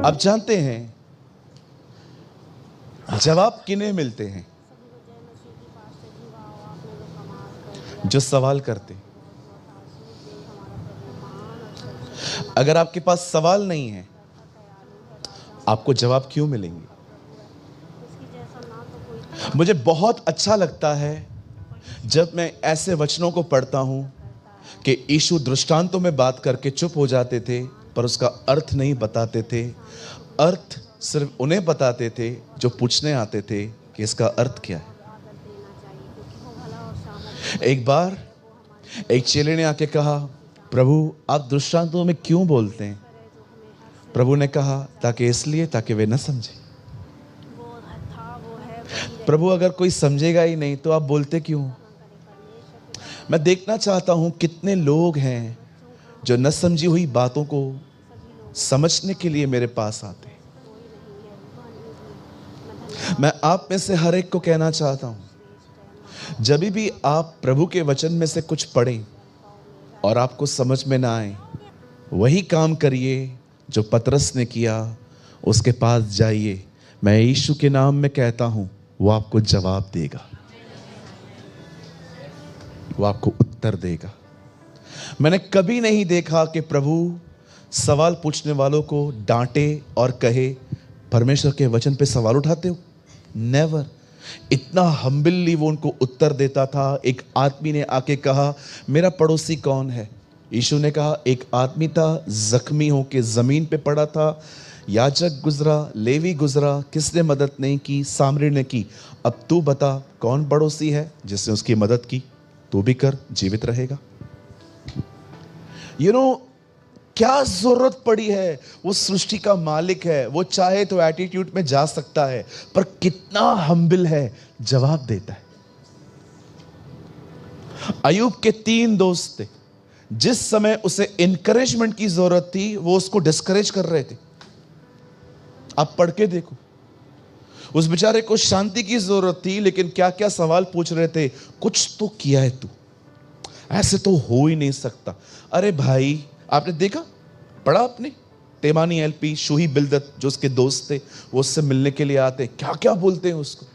आप जानते हैं जवाब किन्हें मिलते हैं? जो सवाल करते। अगर आपके पास सवाल नहीं है, आपको जवाब क्यों मिलेंगे? मुझे बहुत अच्छा लगता है जब मैं ऐसे वचनों को पढ़ता हूं कि यीशु दृष्टांतों में बात करके चुप हो जाते थे, पर उसका अर्थ नहीं बताते थे। अर्थ सिर्फ उन्हें बताते थे जो पूछने आते थे कि इसका अर्थ क्या है। एक बार एक चेले ने आके कहा, प्रभु आप दृष्टांतों में क्यों बोलते हैं? प्रभु ने कहा, ताकि इसलिए ताकि वे न समझे। प्रभु अगर कोई समझेगा ही नहीं तो आप बोलते क्यों? मैं देखना चाहता हूं कितने लोग हैं जो न समझी हुई बातों को समझने के लिए मेरे पास आते हैं। मैं आप में से हर एक को कहना चाहता हूं, जब भी आप प्रभु के वचन में से कुछ पढ़ें और आपको समझ में ना आए, वही काम करिए जो पतरस ने किया। उसके पास जाइए, मैं यीशु के नाम में कहता हूं, वो आपको जवाब देगा, वो आपको उत्तर देगा। मैंने कभी नहीं देखा कि प्रभु सवाल पूछने वालों को डांटे और कहे, परमेश्वर के वचन पे सवाल उठाते हो। नेवर। इतना हम्बली वो उनको उत्तर देता था। एक आदमी ने आके कहा, मेरा पड़ोसी कौन है? यीशु ने कहा, एक आदमी था जख्मी होके जमीन पे पड़ा था, याजक गुजरा, लेवी गुजरा, किसने मदद नहीं की? सामरी ने की। अब तू बता कौन पड़ोसी है जिसने उसकी मदद की? तू भी कर, जीवित रहेगा। क्या जरूरत पड़ी है? वो सृष्टि का मालिक है, वो चाहे तो एटीट्यूड में जा सकता है, पर कितना हम्बल है, जवाब देता है। अय्यूब के 3 दोस्त थे। जिस समय उसे इंकरेजमेंट की जरूरत थी, वो उसको डिस्करेज कर रहे थे। आप पढ़ के देखो, उस बेचारे को शांति की जरूरत थी, लेकिन क्या क्या सवाल पूछ रहे थे। कुछ तो किया है तू, ऐसे तो हो ही नहीं सकता। अरे भाई, आपने देखा, पढ़ा आपने? तेमानी एलपी, शूही बिलदत जो उसके दोस्त थे, वो उससे मिलने के लिए आते, क्या क्या बोलते हैं उसको।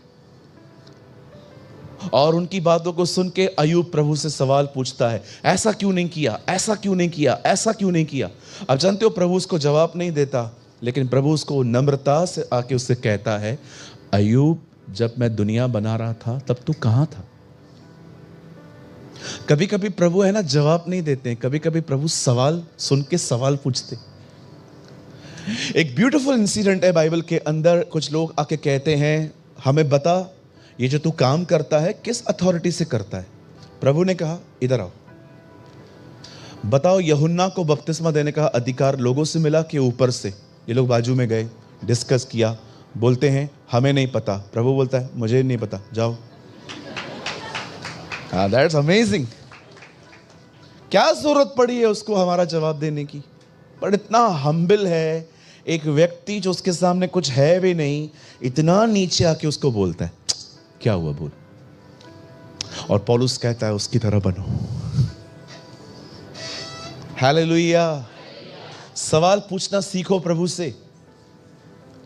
और उनकी बातों को सुन के अय्यूब प्रभु से सवाल पूछता है, ऐसा क्यों नहीं किया, ऐसा क्यों नहीं किया, ऐसा क्यों नहीं किया। अब जानते हो, प्रभु उसको जवाब नहीं देता, लेकिन प्रभु उसको नम्रता से आके उससे कहता है, अय्यूब जब मैं दुनिया बना रहा था तब तू कहां था? कभी कभी प्रभु है ना, जवाब नहीं देते हैं, कभी कभी प्रभु सवाल सुन के सवाल पूछते। एक ब्यूटीफुल इंसिडेंट है बाइबल के अंदर। कुछ लोग आके कहते हैं, हमें बता ये जो तू काम करता है किस अथॉरिटी से करता है? प्रभु ने कहा, इधर आओ, बताओ यूहन्ना को बपतिस्मा देने का अधिकार लोगों से मिला कि ऊपर से? ये लोग बाजू में गए, डिस्कस किया, बोलते हैं हमें नहीं पता। प्रभु बोलता है, मुझे नहीं पता, जाओ। That's amazing. क्या जरूरत पड़ी है उसको हमारा जवाब देने की? पर इतना हम्बल है एक व्यक्ति जो उसके सामने कुछ है भी नहीं, इतना नीचे आके उसको बोलता है, क्या हुआ बोल। और पौलुस कहता है, उसकी तरह बनो। हालेलुया। सवाल पूछना सीखो प्रभु से।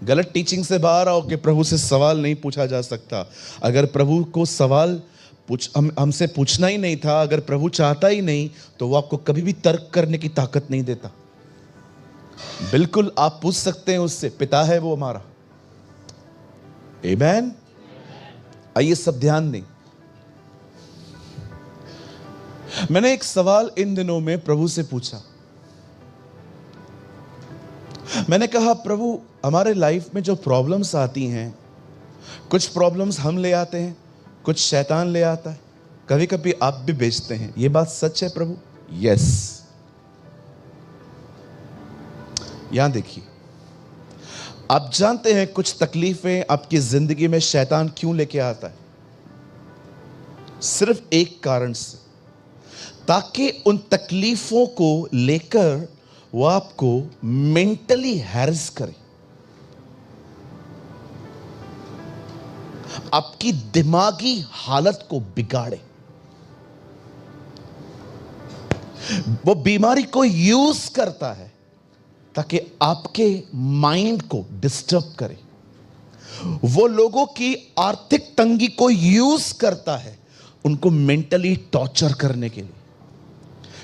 गलत टीचिंग से बाहर आओ कि प्रभु से सवाल नहीं पूछा जा सकता। अगर प्रभु को सवाल हमसे पूछना ही नहीं था, अगर प्रभु चाहता ही नहीं, तो वो आपको कभी भी तर्क करने की ताकत नहीं देता। बिल्कुल आप पूछ सकते हैं उससे, पिता है वो हमारा। आमीन। आइए सब ध्यान दें। मैंने एक सवाल इन दिनों में प्रभु से पूछा। मैंने कहा, प्रभु हमारे लाइफ में जो प्रॉब्लम्स आती हैं, कुछ प्रॉब्लम्स हम ले आते हैं, कुछ शैतान ले आता है, कभी कभी आप भी बेचते हैं, ये बात सच है प्रभु? यस। यहां देखिए, आप जानते हैं कुछ तकलीफें आपकी जिंदगी में शैतान क्यों लेके आता है? सिर्फ एक कारण से, ताकि उन तकलीफों को लेकर वो आपको मेंटली हैरेस करे, आपकी दिमागी हालत को बिगाड़े। वो बीमारी को यूज करता है ताकि आपके माइंड को डिस्टर्ब करे। वो लोगों की आर्थिक तंगी को यूज करता है उनको मेंटली टॉर्चर करने के लिए।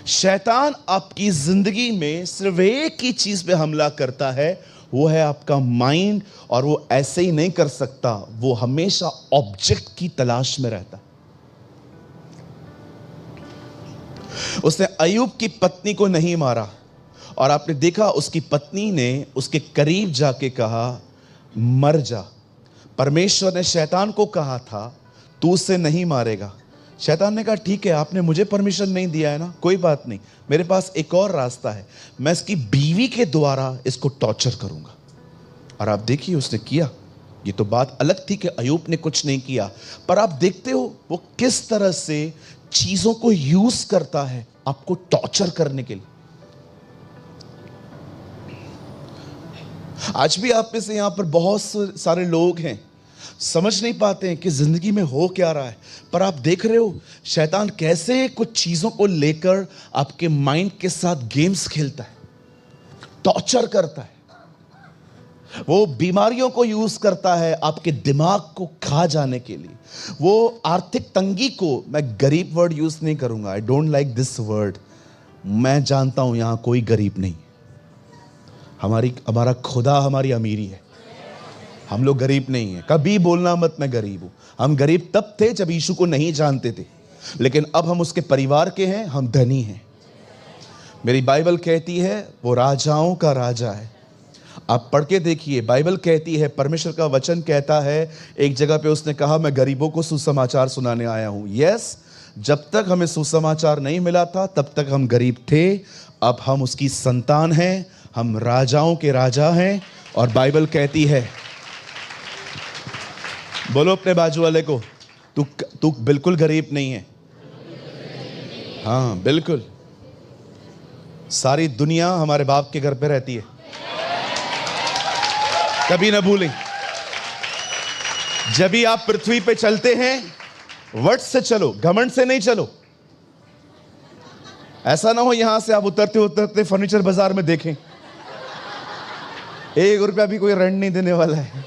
शैतान आपकी जिंदगी में सिर्फ एक ही चीज पे हमला करता है, वो है आपका माइंड। और वो ऐसे ही नहीं कर सकता, वो हमेशा ऑब्जेक्ट की तलाश में रहता है। उसने अय्यूब की पत्नी को नहीं मारा, और आपने देखा उसकी पत्नी ने उसके करीब जाके कहा मर जा। परमेश्वर ने शैतान को कहा था तू उसे नहीं मारेगा। शैतान ने कहा ठीक है, आपने मुझे परमिशन नहीं दिया है ना, कोई बात नहीं, मेरे पास एक और रास्ता है, मैं इसकी बीवी के द्वारा इसको टॉर्चर करूंगा। और आप देखिए उसने किया। ये तो बात अलग थी कि अय्यूब ने कुछ नहीं किया, पर आप देखते हो वो किस तरह से चीजों को यूज करता है आपको टॉर्चर करने के लिए। आज भी आप में से यहां पर बहुत सारे लोग हैं, समझ नहीं पाते हैं कि जिंदगी में हो क्या रहा है, पर आप देख रहे हो शैतान कैसे कुछ चीजों को लेकर आपके माइंड के साथ गेम्स खेलता है, टॉर्चर करता है। वो बीमारियों को यूज करता है आपके दिमाग को खा जाने के लिए। वो आर्थिक तंगी को, मैं गरीब वर्ड यूज नहीं करूंगा, I don't like this word. मैं जानता हूं यहां कोई गरीब नहीं, हमारा खुदा हमारी अमीरी है। हम लोग गरीब नहीं हैं, कभी बोलना मत मैं गरीब हूं। हम गरीब तब थे जब यीशु को नहीं जानते थे, लेकिन अब हम उसके परिवार के हैं, हम धनी हैं। मेरी बाइबल कहती है वो राजाओं का राजा है। आप पढ़ के देखिए, बाइबल कहती है, परमेश्वर का वचन कहता है, एक जगह पे उसने कहा मैं गरीबों को सुसमाचार सुनाने आया हूं। यस, जब तक हमें सुसमाचार नहीं मिला था तब तक हम गरीब थे, अब हम उसकी संतान हैं, हम राजाओं के राजा हैं। और बाइबल कहती है, बोलो अपने बाजू वाले को, तू बिल्कुल गरीब नहीं है। हाँ बिल्कुल, सारी दुनिया हमारे बाप के घर पे रहती है, कभी ना भूलें। जब भी आप पृथ्वी पे चलते हैं वर्ड से चलो, घमंड से नहीं चलो। ऐसा ना हो यहां से आप उतरते उतरते फर्नीचर बाजार में देखें 1 रुपया भी कोई रेंट नहीं देने वाला है।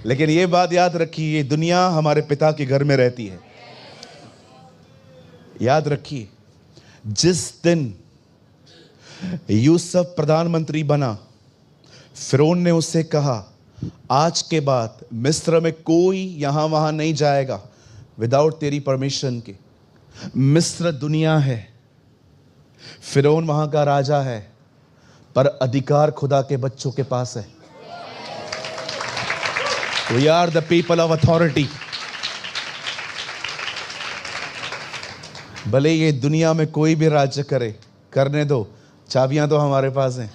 लेकिन ये बात याद रखिए, ये दुनिया हमारे पिता के घर में रहती है। याद रखिए, जिस दिन यूसुफ प्रधानमंत्री बना, फिरौन ने उससे कहा आज के बाद मिस्र में कोई यहां वहां नहीं जाएगा विदाउट तेरी परमिशन के। मिस्र दुनिया है, फिरौन वहां का राजा है, पर अधिकार खुदा के बच्चों के पास है। We are the people of authority. भले ये दुनिया में कोई भी राज्य करे, करने दो, चाबियां तो हमारे पास हैं।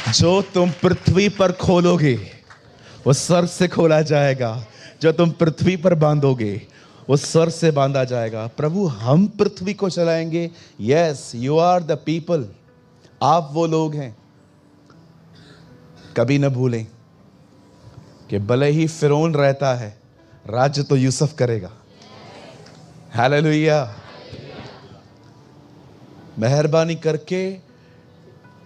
जो तुम पृथ्वी पर खोलोगे वो स्वर्ग से खोला जाएगा, जो तुम पृथ्वी पर बांधोगे वो स्वर्ग से बांधा जाएगा। प्रभु हम पृथ्वी को चलाएंगे। Yes, you are the people, आप वो लोग हैं। कभी न भूलें कि भले ही फिरौन रहता है, राज्य तो यूसुफ करेगा। हालेलुया। मेहरबानी करके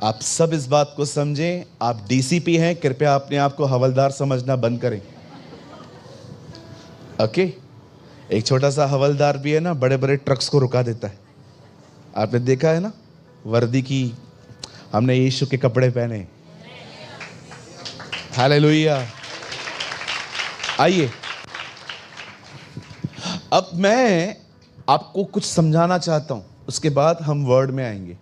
आप सब इस बात को समझें। आप डीसीपी हैं, कृपया अपने आप को हवलदार समझना बंद करें। ओके, एक छोटा सा हवलदार भी है ना, बड़े बड़े ट्रक्स को रुका देता है। आपने देखा है ना, वर्दी की हमने यीशु के कपड़े पहने। हालेलुया। आइए, अब मैं आपको कुछ समझाना चाहता हूं, उसके बाद हम वर्ड में आएंगे।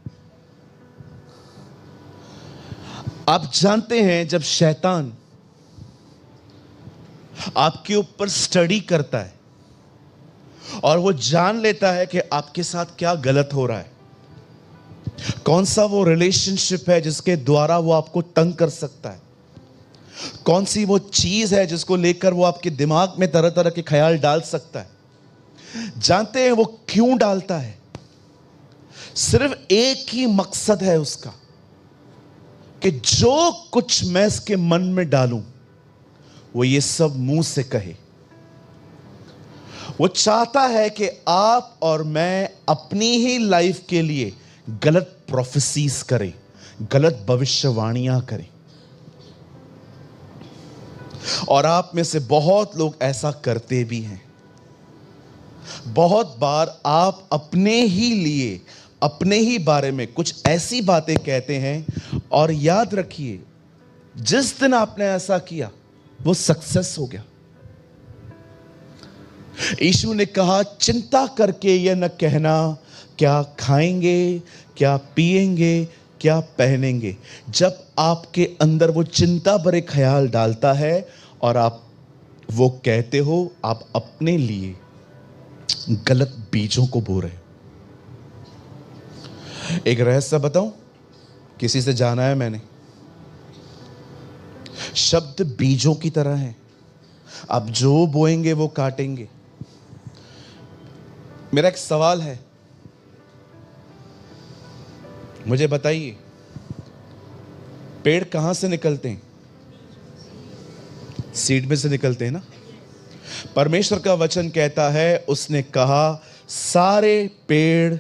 आप जानते हैं जब शैतान आपके ऊपर स्टडी करता है और वो जान लेता है कि आपके साथ क्या गलत हो रहा है, कौन सा वो रिलेशनशिप है जिसके द्वारा वो आपको तंग कर सकता है, कौन सी वो चीज है जिसको लेकर वो आपके दिमाग में तरह तरह के ख्याल डाल सकता है। जानते हैं वो क्यों डालता है? सिर्फ एक ही मकसद है उसका कि जो कुछ मैं इसके मन में डालूं वो ये सब मुंह से कहे। वो चाहता है कि आप और मैं अपनी ही लाइफ के लिए गलत प्रोफेसीज करें, गलत भविष्यवाणियां करें। और आप में से बहुत लोग ऐसा करते भी हैं। बहुत बार आप अपने ही लिए, अपने ही बारे में कुछ ऐसी बातें कहते हैं, और याद रखिए जिस दिन आपने ऐसा किया वो सक्सेस हो गया। यीशु ने कहा, चिंता करके यह न कहना क्या खाएंगे, क्या पिएंगे, क्या पहनेंगे। जब आपके अंदर वो चिंता भरे ख्याल डालता है और आप वो कहते हो, आप अपने लिए गलत बीजों को बो रहे हो। एक रहस्य बताऊं, किसी से जाना है मैंने। शब्द बीजों की तरह है, आप जो बोएंगे वो काटेंगे। मेरा एक सवाल है, मुझे बताइए, पेड़ कहां से निकलते हैं? सीड में से निकलते हैं ना। परमेश्वर का वचन कहता है, उसने कहा सारे पेड़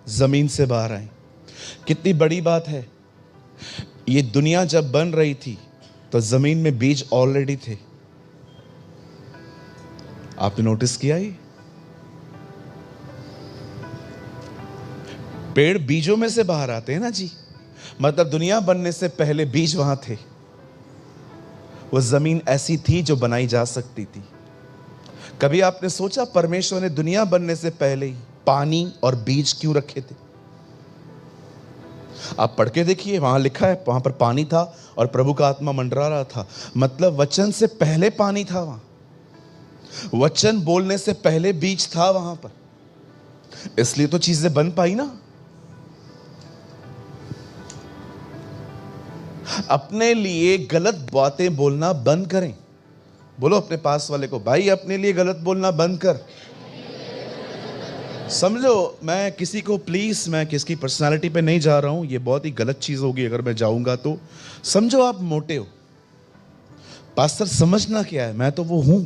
जमीन से बाहर आए। कितनी बड़ी बात है। ये दुनिया जब बन रही थी तो जमीन में बीज ऑलरेडी थे। आपने नोटिस किया? ये पेड़ बीजों में से बाहर आते हैं ना जी। मतलब दुनिया बनने से पहले बीज वहां थे। वो जमीन ऐसी थी जो बनाई जा सकती थी। कभी आपने सोचा परमेश्वर ने दुनिया बनने से पहले ही पानी और बीज क्यों रखे थे? आप पढ़ के देखिए, वहां लिखा है, वहां पर पानी था और प्रभु का आत्मा मंडरा रहा था। मतलब वचन से पहले पानी था वहां, वचन बोलने से पहले बीज था वहां पर, इसलिए तो चीजें बन पाई ना। अपने लिए गलत बातें बोलना बंद करें। बोलो अपने पास वाले को, भाई अपने लिए गलत बोलना बंद कर। समझो, मैं किसी को, प्लीज मैं किसकी पर्सनालिटी पे नहीं जा रहा हूं, ये बहुत ही गलत चीज होगी अगर मैं जाऊंगा तो। समझो आप मोटे हो, पास्टर समझना क्या है, मैं तो वो हूं।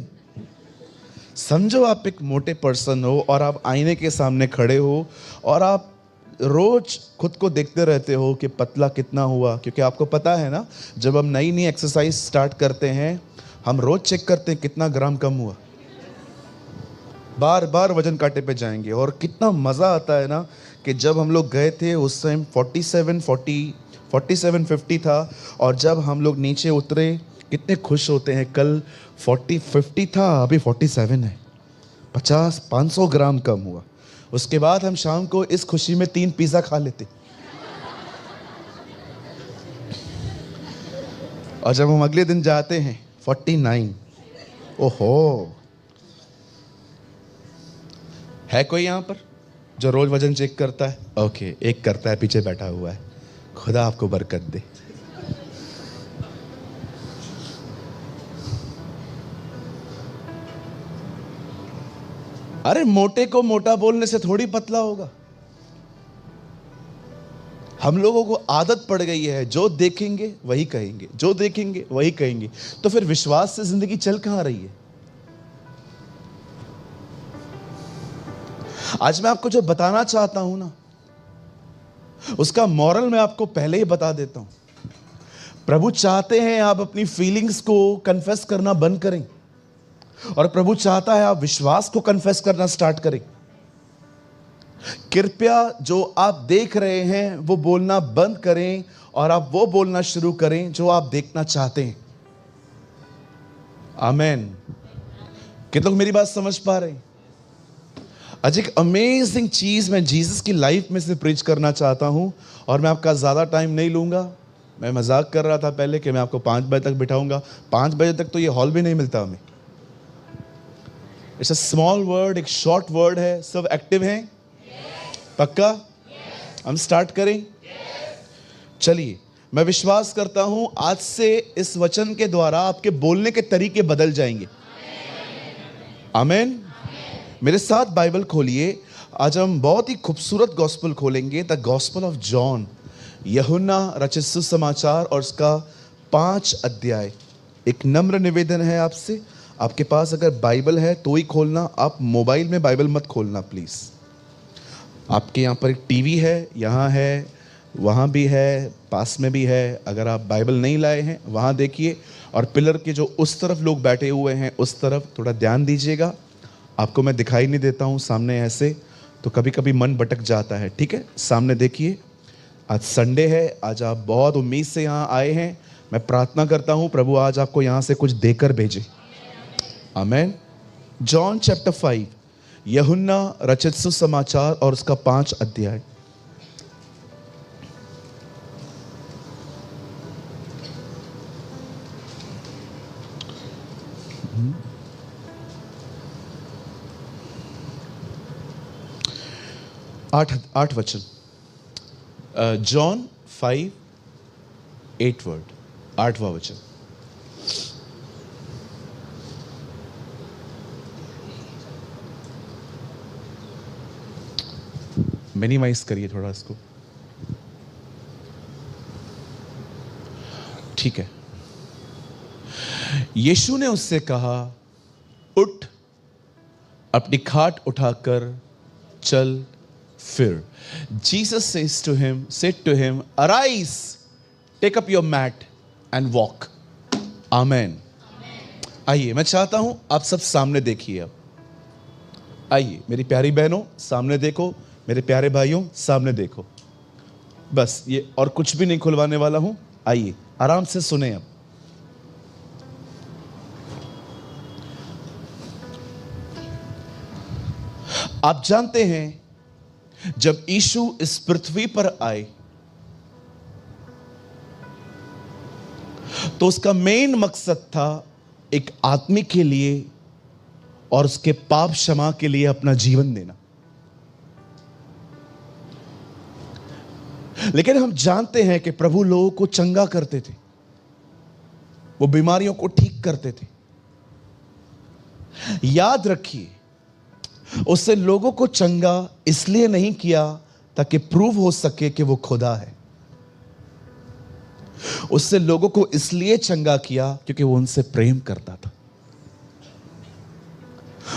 समझो आप एक मोटे पर्सन हो और आप आईने के सामने खड़े हो और आप रोज खुद को देखते रहते हो कि पतला कितना हुआ। क्योंकि आपको पता है ना, जब हम नई नई एक्सरसाइज स्टार्ट करते हैं, हम रोज चेक करते हैं कितना ग्राम कम हुआ। बार बार वजन कांटे पे जाएंगे। और कितना मज़ा आता है ना कि जब हम लोग गए थे उस टाइम 47-50 था, और जब हम लोग नीचे उतरे कितने खुश होते हैं। कल 40-50 था, अभी 47 है, 50-500 ग्राम कम हुआ। उसके बाद हम शाम को इस खुशी में 3 पिज़्ज़ा खा लेते। और जब हम अगले दिन जाते हैं 49। ओहो, है कोई यहां पर जो रोज वजन चेक करता है? ओके, एक करता है, पीछे बैठा हुआ है। खुदा आपको बरकत दे। अरे मोटे को मोटा बोलने से थोड़ी पतला होगा। हम लोगों को आदत पड़ गई है, जो देखेंगे वही कहेंगे, जो देखेंगे वही कहेंगे। तो फिर विश्वास से जिंदगी चल कहां रही है? आज मैं आपको जो बताना चाहता हूं ना, उसका मॉरल मैं आपको पहले ही बता देता हूं। प्रभु चाहते हैं आप अपनी फीलिंग्स को कन्फेस करना बंद करें, और प्रभु चाहता है आप विश्वास को कन्फेस करना स्टार्ट करें। कृपया जो आप देख रहे हैं वो बोलना बंद करें, और आप वो बोलना शुरू करें जो आप देखना चाहते हैं। आमेन। कितने लोग मेरी बात समझ पा रहे हैं? आज एक अमेजिंग चीज मैं जीसस की लाइफ में से प्रीच करना चाहता हूं, और मैं आपका ज्यादा टाइम नहीं लूंगा। मैं मजाक कर रहा था पहले कि मैं आपको 5 बजे तक बिठाऊंगा। 5 बजे तक तो ये हॉल भी नहीं मिलता हमें। इट्स अ स्मॉल वर्ड, एक शॉर्ट वर्ड है। सब एक्टिव हैं? पक्का? हम स्टार्ट करें? चलिए, मैं विश्वास करता हूं आज से इस वचन के द्वारा आपके बोलने के तरीके बदल जाएंगे। आमीन। मेरे साथ बाइबल खोलिए। आज हम बहुत ही खूबसूरत गॉस्पेल खोलेंगे, द गॉस्पेल ऑफ जॉन, यूहन्ना रचित सुसमाचार, और उसका 5 अध्याय। एक नम्र निवेदन है आपसे, आपके पास अगर बाइबल है तो ही खोलना, आप मोबाइल में बाइबल मत खोलना प्लीज। आपके यहाँ पर एक टीवी है, यहाँ है, वहाँ भी है, पास में भी है। अगर आप बाइबल नहीं लाए हैं वहाँ देखिए, और पिलर के जो उस तरफ लोग बैठे हुए हैं उस तरफ थोड़ा ध्यान दीजिएगा। आपको मैं दिखाई नहीं देता हूँ सामने ऐसे, तो कभी कभी मन भटक जाता है। ठीक है, सामने देखिए। आज संडे है, आज आप बहुत उम्मीद से यहाँ आए हैं। मैं प्रार्थना करता हूँ प्रभु आज आपको यहाँ से कुछ देकर भेजे। आमेन। जॉन चैप्टर 5, यूहन्ना रचित सुसमाचार और उसका 5 अध्याय। आठ वचन। जॉन 5, 8 वर्ड, 8वां वचन। मिनिमाइज करिए थोड़ा इसको। ठीक है। यीशु ने उससे कहा, उठ, अपनी खाट उठाकर चल फिर। Jesus said to him, arise, take up your mat and walk. Amen. आइए, मैं चाहता हूं आप सब सामने देखिए। अब आइए मेरी प्यारी बहनों सामने देखो, मेरे प्यारे भाइयों सामने देखो। बस ये और कुछ भी नहीं खुलवाने वाला हूं। आइए आराम से सुने। अब आप जानते हैं जब यीशु इस पृथ्वी पर आए तो उसका मेन मकसद था एक आदमी के लिए और उसके पाप क्षमा के लिए अपना जीवन देना। लेकिन हम जानते हैं कि प्रभु लोगों को चंगा करते थे, वो बीमारियों को ठीक करते थे। याद रखिए, उससे लोगों को चंगा इसलिए नहीं किया ताकि प्रूव हो सके कि वो खुदा है। उससे लोगों को इसलिए चंगा किया क्योंकि वो उनसे प्रेम करता था।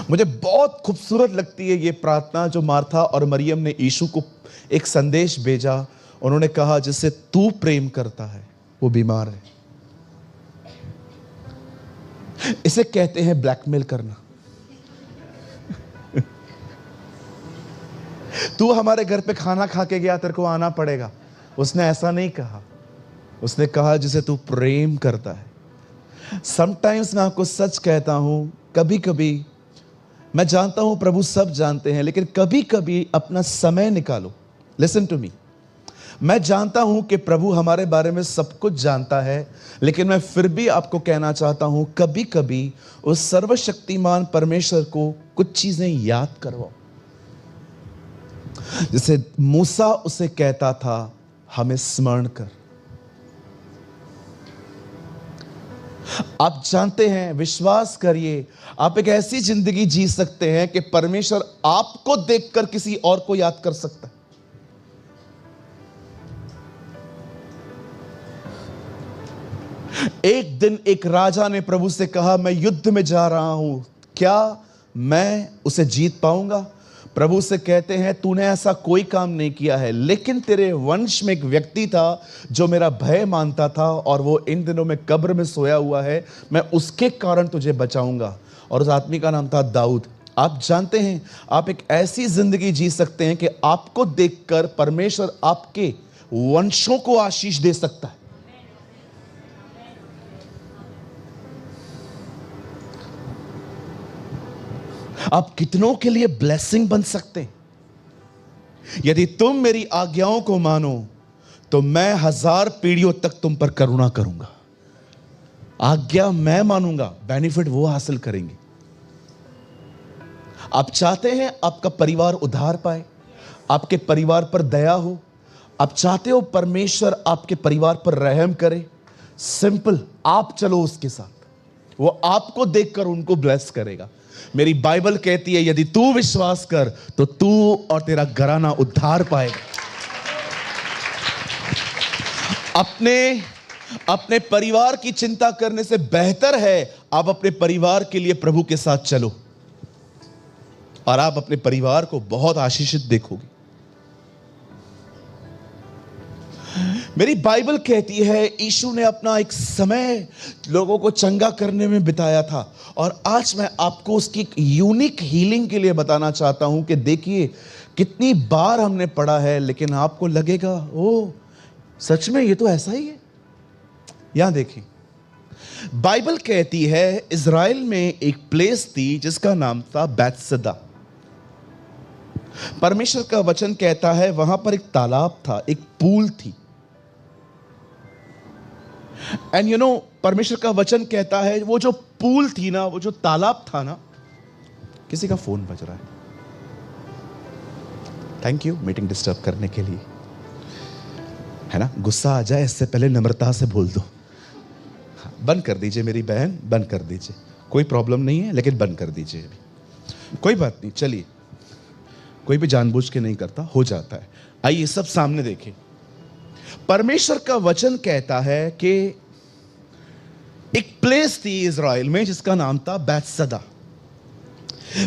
मुझे बहुत खूबसूरत लगती है ये प्रार्थना जो मार्था और मरियम ने यीशु को एक संदेश भेजा। उन्होंने कहा, जिससे तू प्रेम करता है वो बीमार है। इसे कहते हैं ब्लैकमेल करना। तू हमारे घर पे खाना खा के गया, तेरे को आना पड़ेगा। उसने ऐसा नहीं कहा, उसने कहा जिसे तू प्रेम करता है। समटाइम्स मैं आपको सच कहता हूं, कभी कभी मैं जानता हूं प्रभु सब जानते हैं, लेकिन कभी कभी अपना समय निकालो। Listen to me. मैं जानता हूं कि प्रभु हमारे बारे में सब कुछ जानता है, लेकिन मैं फिर भी आपको कहना चाहता हूं, कभी कभी उस सर्वशक्तिमान परमेश्वर को कुछ चीजें याद करवाओ। जैसे मूसा उसे कहता था, हमें स्मरण कर। आप जानते हैं, विश्वास करिए, आप एक ऐसी जिंदगी जी सकते हैं कि परमेश्वर आपको देखकर किसी और को याद कर सकता है। एक दिन एक राजा ने प्रभु से कहा, मैं युद्ध में जा रहा हूं, क्या मैं उसे जीत पाऊंगा? प्रभु से कहते हैं, तूने ऐसा कोई काम नहीं किया है, लेकिन तेरे वंश में एक व्यक्ति था जो मेरा भय मानता था और वो इन दिनों में कब्र में सोया हुआ है, मैं उसके कारण तुझे बचाऊंगा। और उस आदमी का नाम था दाऊद। आप जानते हैं, आप एक ऐसी जिंदगी जी सकते हैं कि आपको देखकर परमेश्वर आपके वंशों को आशीष दे सकता है। आप कितनों के लिए ब्लेसिंग बन सकते हैं। यदि तुम मेरी आज्ञाओं को मानो तो मैं 1000 पीढ़ियों तक तुम पर करुणा करूंगा। आज्ञा मैं मानूंगा, बेनिफिट वो हासिल करेंगे। आप चाहते हैं आपका परिवार उद्धार पाए, आपके परिवार पर दया हो, आप चाहते हो परमेश्वर आपके परिवार पर रहम करे, सिंपल, आप चलो उसके साथ, वो आपको देखकर उनको ब्लेस करेगा। मेरी बाइबल कहती है, यदि तू विश्वास कर तो तू और तेरा घराना उद्धार पाएगा। अपने परिवार की चिंता करने से बेहतर है आप अपने परिवार के लिए प्रभु के साथ चलो और आप अपने परिवार को बहुत आशीषित देखोगे। मेरी बाइबल कहती है यीशु ने अपना एक समय लोगों को चंगा करने में बिताया था, और आज मैं आपको उसकी एक यूनिक हीलिंग के लिए बताना चाहता हूं कि देखिए कितनी बार हमने पढ़ा है, लेकिन आपको लगेगा ओ सच में ये तो ऐसा ही है। यहां देखिए, बाइबल कहती है इज़राइल में एक प्लेस थी जिसका नाम था बैतसदा। परमेश्वर का वचन कहता है वहां पर एक तालाब था, एक पूल थी। एंड परमेश्वर का वचन कहता है वो जो पूल थी ना, वो जो तालाब था ना, किसी का फोन बज रहा है, थैंक यू मीटिंग डिस्टर्ब करने के लिए, है ना। गुस्सा आ जाए इससे पहले नम्रता से बोल दो, बंद कर दीजिए मेरी बहन, बंद कर दीजिए, कोई प्रॉब्लम नहीं है, लेकिन बंद कर दीजिए अभी, कोई बात नहीं। चलिए, कोई भी जानबूझ के नहीं करता, हो जाता है। आइए सब सामने देखें। परमेश्वर का वचन कहता है कि एक प्लेस थी इज़राइल में जिसका नाम था बैतसदा।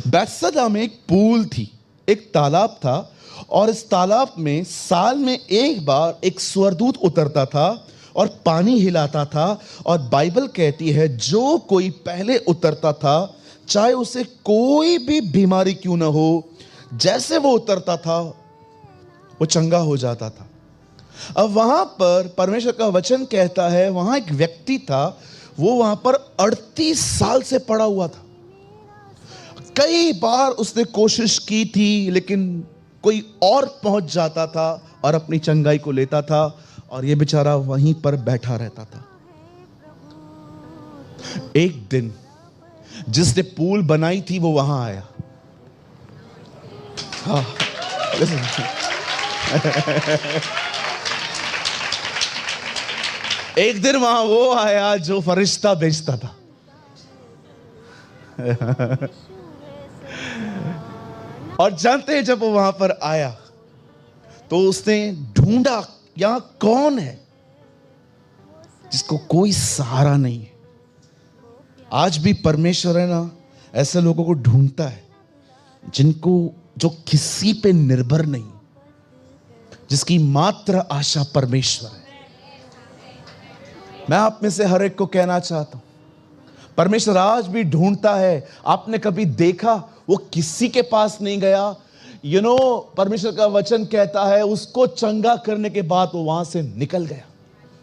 बैतसदा में एक पूल थी, एक तालाब था, और इस तालाब में साल में एक बार एक स्वर्गदूत उतरता था और पानी हिलाता था। और बाइबल कहती है जो कोई पहले उतरता था, चाहे उसे कोई भी बीमारी क्यों ना हो, जैसे वो उतरता था वो चंगा हो जाता था। अब वहां पर परमेश्वर का वचन कहता है वहां एक व्यक्ति था, वो वहां पर 38 साल से पड़ा हुआ था। कई बार उसने कोशिश की थी, लेकिन कोई और पहुंच जाता था और अपनी चंगाई को लेता था, और ये बेचारा वहीं पर बैठा रहता था। एक दिन जिसने पूल बनाई थी वो वहां आया। हाँ, एक दिन वहां वो आया जो फरिश्ता बेचता था। और जानते हैं जब वो वहां पर आया तो उसने ढूंढा यहां कौन है जिसको कोई सहारा नहीं है। आज भी परमेश्वर है ना, ऐसे लोगों को ढूंढता है जिनको, जो किसी पे निर्भर नहीं, जिसकी मात्र आशा परमेश्वर है। मैं आप में से हर एक को कहना चाहता हूं, परमेश्वर आज भी ढूंढता है। आपने कभी देखा वो किसी के पास नहीं गया। परमेश्वर का वचन कहता है उसको चंगा करने के बाद वो वहां से निकल गया।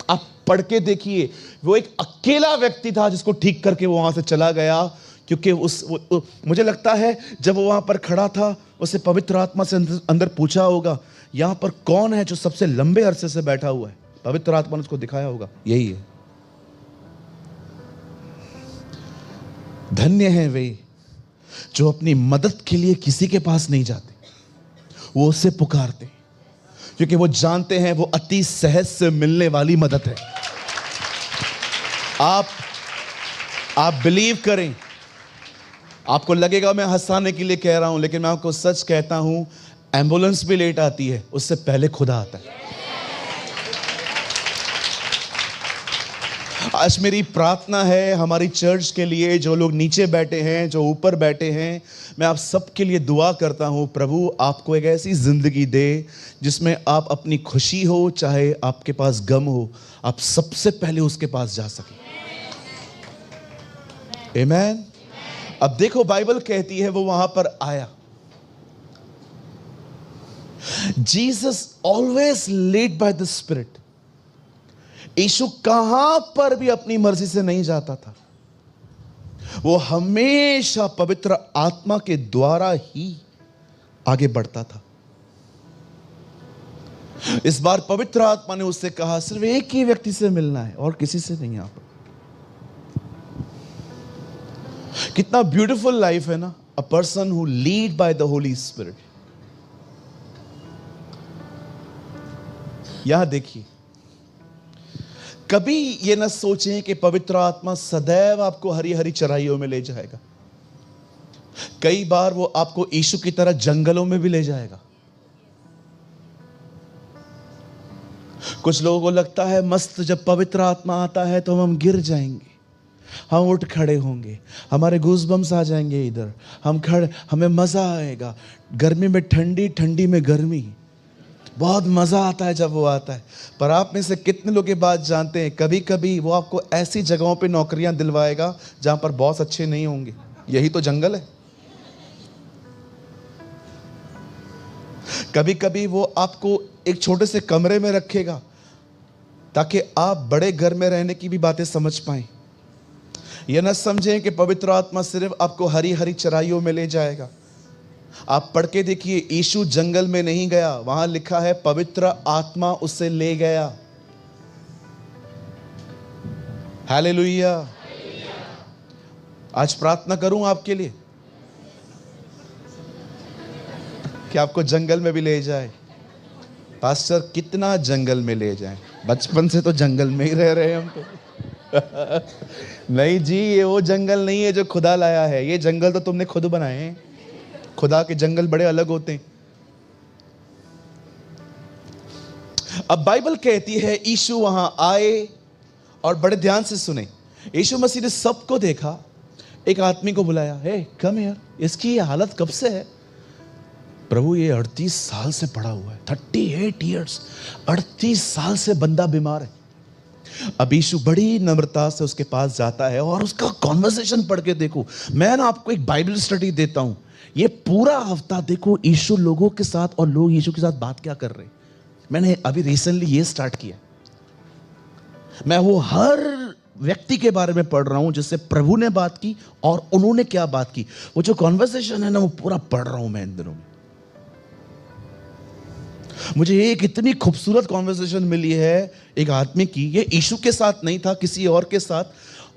आप पढ़ के देखिए, वो एक अकेला व्यक्ति था जिसको ठीक करके वो वहां से चला गया। क्योंकि मुझे लगता है जब वो वहां पर खड़ा था, उसे पवित्र आत्मा से अंदर पूछा होगा यहां पर कौन है जो सबसे लंबे अरसे से बैठा हुआ है। पवित्र आत्मा ने उसको दिखाया होगा यही है। धन्य हैं वे जो अपनी मदद के लिए किसी के पास नहीं जाते, वो उससे पुकारते, क्योंकि वो जानते हैं वो अति सहज से मिलने वाली मदद है। आप बिलीव करें। आपको लगेगा मैं हंसाने के लिए कह रहा हूं, लेकिन मैं आपको सच कहता हूं, एम्बुलेंस भी लेट आती है, उससे पहले खुदा आता है। आज मेरी प्रार्थना है हमारी चर्च के लिए, जो लोग नीचे बैठे हैं, जो ऊपर बैठे हैं, मैं आप सबके लिए दुआ करता हूं प्रभु आपको एक ऐसी जिंदगी दे जिसमें आप अपनी खुशी हो, चाहे आपके पास गम हो, आप सबसे पहले उसके पास जा सकें। आमीन। अब देखो बाइबल कहती है वो वहां पर आया। Jesus always led by the spirit. यीशु कहां पर भी अपनी मर्जी से नहीं जाता था, वो हमेशा पवित्र आत्मा के द्वारा ही आगे बढ़ता था। इस बार पवित्र आत्मा ने उससे कहा सिर्फ एक ही व्यक्ति से मिलना है और किसी से नहीं। आप कितना ब्यूटीफुल लाइफ है ना, a person who lead by the Holi spirit. यहां देखिए, कभी ये ना सोचें कि पवित्र आत्मा सदैव आपको हरी हरी चराइयों में ले जाएगा। कई बार वो आपको यीशु की तरह जंगलों में भी ले जाएगा। कुछ लोगों को लगता है मस्त, जब पवित्र आत्मा आता है तो हम गिर जाएंगे, हम उठ खड़े होंगे, हमारे गूज़बम्स आ जाएंगे, इधर हम खड़े, हमें मजा आएगा। गर्मी में ठंडी, ठंडी में गर्मी, बहुत मज़ा आता है जब वो आता है। पर आप में से कितने लोग ये बात जानते हैं, कभी कभी वो आपको ऐसी जगहों पे नौकरियां दिलवाएगा जहां पर बॉस अच्छे नहीं होंगे। यही तो जंगल है। कभी कभी वो आपको एक छोटे से कमरे में रखेगा ताकि आप बड़े घर में रहने की भी बातें समझ पाएं। यह न समझें कि पवित्र आत्मा सिर्फ आपको हरी हरी चराइयों में ले जाएगा। आप पढ़ के देखिए, यीशु जंगल में नहीं गया, वहां लिखा है पवित्र आत्मा उसे ले गया। हालेलुया। आज प्रार्थना करूं आपके लिए कि आपको जंगल में भी ले जाए। पास्टर कितना जंगल में ले जाए? बचपन से तो जंगल में ही रह रहे हैं हम तो। नहीं जी, ये वो जंगल नहीं है जो खुदा लाया है, ये जंगल तो तुमने खुद बनाए हैं। खुदा के जंगल बड़े अलग होते हैं। अब बाइबल कहती है यीशु वहां आए, और बड़े ध्यान से सुने, यीशु मसीह ने सबको देखा, एक आदमी को बुलाया, हे कम हियर, इसकी ये हालत कब से है? प्रभु ये 38 साल से पड़ा हुआ है, 38 ईयर्स, 38 साल से बंदा बीमार है। अब यीशु बड़ी नम्रता से उसके पास जाता है और उसका कॉन्वर्सेशन पढ़ के देखो। मैं ना आपको एक बाइबल स्टडी देता हूं, ये पूरा हफ्ता देखो यीशु लोगों के साथ और लोग यीशु के साथ बात क्या कर रहे हैं। मैंने अभी रिसेंटली ये स्टार्ट किया, मैं वो हर व्यक्ति के बारे में पढ़ रहा हूं जिससे प्रभु ने बात की और उन्होंने क्या बात की। वो जो कॉन्वर्सेशन है ना, वो पूरा पढ़ रहा हूं मैं इन दिनों में। मुझे एक इतनी खूबसूरत कॉन्वर्सेशन मिली है एक आदमी की, ये यीशु के साथ नहीं था, किसी और के साथ,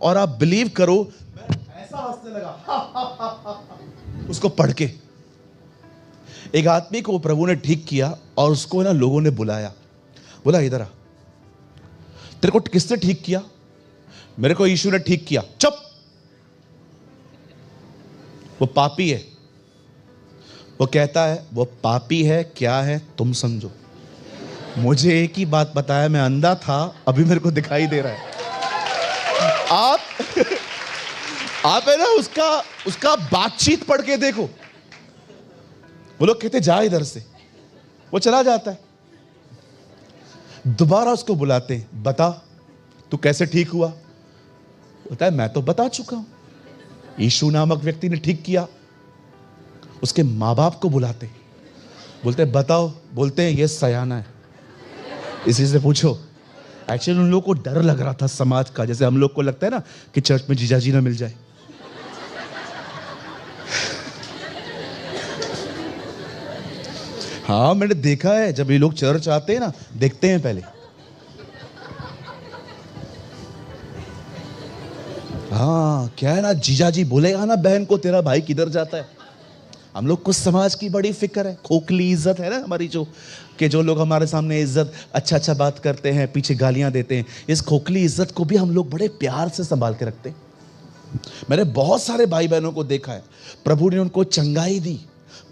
और आप बिलीव करो मैं ऐसा हंसने लगा उसको पढ़ के। एक आदमी को प्रभु ने ठीक किया और उसको ना लोगों ने बुलाया, बोला इधर आ, तेरे को किसने ठीक किया? मेरे को यीशु ने ठीक किया। चुप, वो पापी है। वो कहता है वो पापी है, क्या है तुम समझो। मुझे एक ही बात बताया, मैं अंधा था, अभी मेरे को दिखाई दे रहा है। आप है ना उसका बातचीत पढ़ के देखो। वो लोग कहते जा इधर से, वो चला जाता है। दोबारा उसको बुलाते हैं, बता तू कैसे ठीक हुआ? बोलता है मैं तो बता चुका हूं, यीशु नामक व्यक्ति ने ठीक किया। उसके माँ बाप को बुलाते, बोलते बताओ, बोलते हैं ये सयाना है, इसी से पूछो। एक्चुअली उन लोगों को डर लग रहा था समाज का, जैसे हम लोग को लगता है ना कि चर्च में जीजाजी ना मिल जाए। हाँ मैंने देखा है, जब ये लोग चर्च आते हैं ना, देखते हैं पहले। हाँ क्या है ना, जीजाजी बोलेगा ना बहन को तेरा भाई किधर जाता है। हम लोग को समाज की बड़ी फिक्र है, खोखली इज्जत है ना हमारी, जो लोग हमारे सामने इज्जत अच्छा बात करते हैं, पीछे गालियां देते हैं। इस खोखली इज्जत को भी हम लोग बड़े प्यार से संभाल के रखते हैं। मैंने बहुत सारे भाई बहनों को देखा है, प्रभु ने उनको चंगाई दी,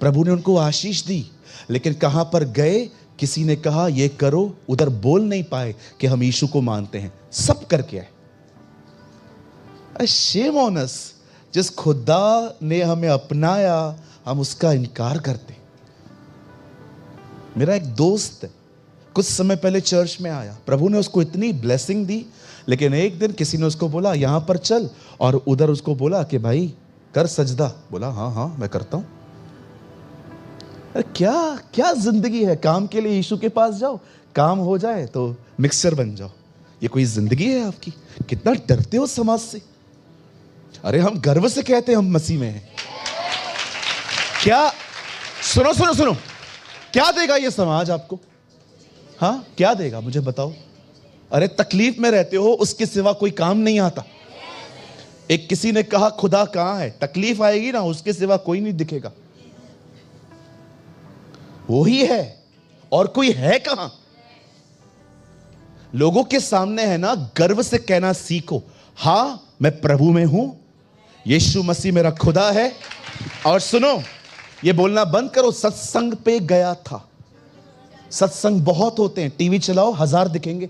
प्रभु ने उनको आशीष दी, लेकिन कहां पर गए, किसी ने कहा ये करो, उधर बोल नहीं पाए कि हम यीशु को मानते हैं। सब करके आए। शेम ऑन अस, जिस खुदा ने हमें अपनाया हम उसका इनकार करते। मेरा एक दोस्त कुछ समय पहले चर्च में आया, प्रभु ने उसको इतनी ब्लेसिंग दी, लेकिन एक दिन किसी ने उसको बोला यहां पर चल, और उधर उसको बोला कि भाई कर सजदा। बोला हाँ हाँ मैं करता हूं। अरे क्या क्या जिंदगी है, काम के लिए यीशु के पास जाओ, काम हो जाए तो मिक्सचर बन जाओ। ये कोई जिंदगी है आपकी? कितना डरते हो समाज से। अरे हम गर्व से कहते हैं हम मसीह में हैं। क्या सुनो सुनो सुनो, क्या देगा ये समाज आपको? हाँ क्या देगा मुझे बताओ। अरे तकलीफ में रहते हो, उसके सिवा कोई काम नहीं आता। एक किसी ने कहा खुदा कहां है, तकलीफ आएगी ना, उसके सिवा कोई नहीं दिखेगा। वो ही है और कोई है कहां। लोगों के सामने है ना, गर्व से कहना सीखो, हां मैं प्रभु में हूं, यीशु मसीह मेरा खुदा है। और सुनो, ये बोलना बंद करो सत्संग पे गया था। सत्संग बहुत होते हैं, टीवी चलाओ 1000 दिखेंगे।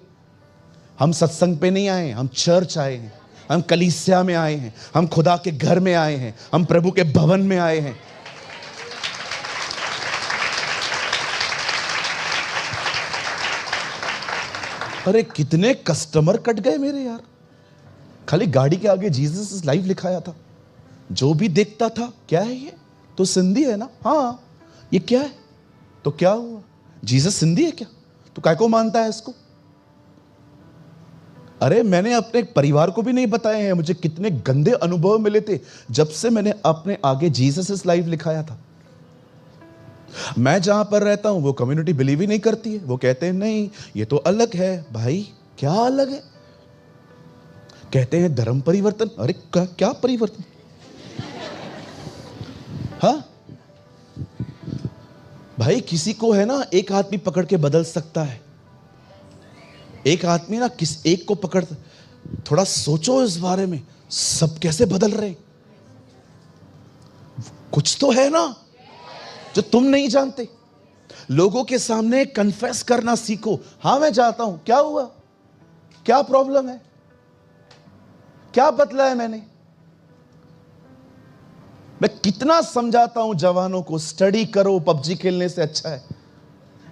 हम सत्संग पे नहीं आए, हम चर्च आए हैं, हम कलीसिया में आए हैं, हम खुदा के घर में आए हैं, हम प्रभु के भवन में आए हैं। अरे कितने कस्टमर कट गए मेरे यार। खाली गाड़ी के आगे जीसस इज लाइव लिखाया था। जो भी देखता था, क्या है ये, तो सिंधी है ना, हाँ ये क्या है, तो क्या हुआ, जीसस सिंधी है क्या, तो काय को मानता है इसको। अरे मैंने अपने परिवार को भी नहीं बताए हैं, मुझे कितने गंदे अनुभव मिले थे जब से मैंने अपने आगे जीसस इज लाइव लिखाया था। मैं जहां पर रहता हूं वो कम्युनिटी बिलीव ही नहीं करती है, वो कहते हैं नहीं ये तो अलग है। भाई क्या अलग है, कहते हैं धर्म परिवर्तन। अरे क्या परिवर्तन, हाँ भाई किसी को है ना एक आदमी पकड़ के बदल सकता है, एक आदमी ना किस एक को पकड़, थोड़ा सोचो इस बारे में, सब कैसे बदल रहे, कुछ तो है ना जो तुम नहीं जानते। लोगों के सामने कन्फेस करना सीखो, हाँ मैं जाता हूं, क्या हुआ, क्या प्रॉब्लम है, क्या बदला है मैंने। मैं कितना समझाता हूं जवानों को, स्टडी करो, पबजी खेलने से अच्छा है,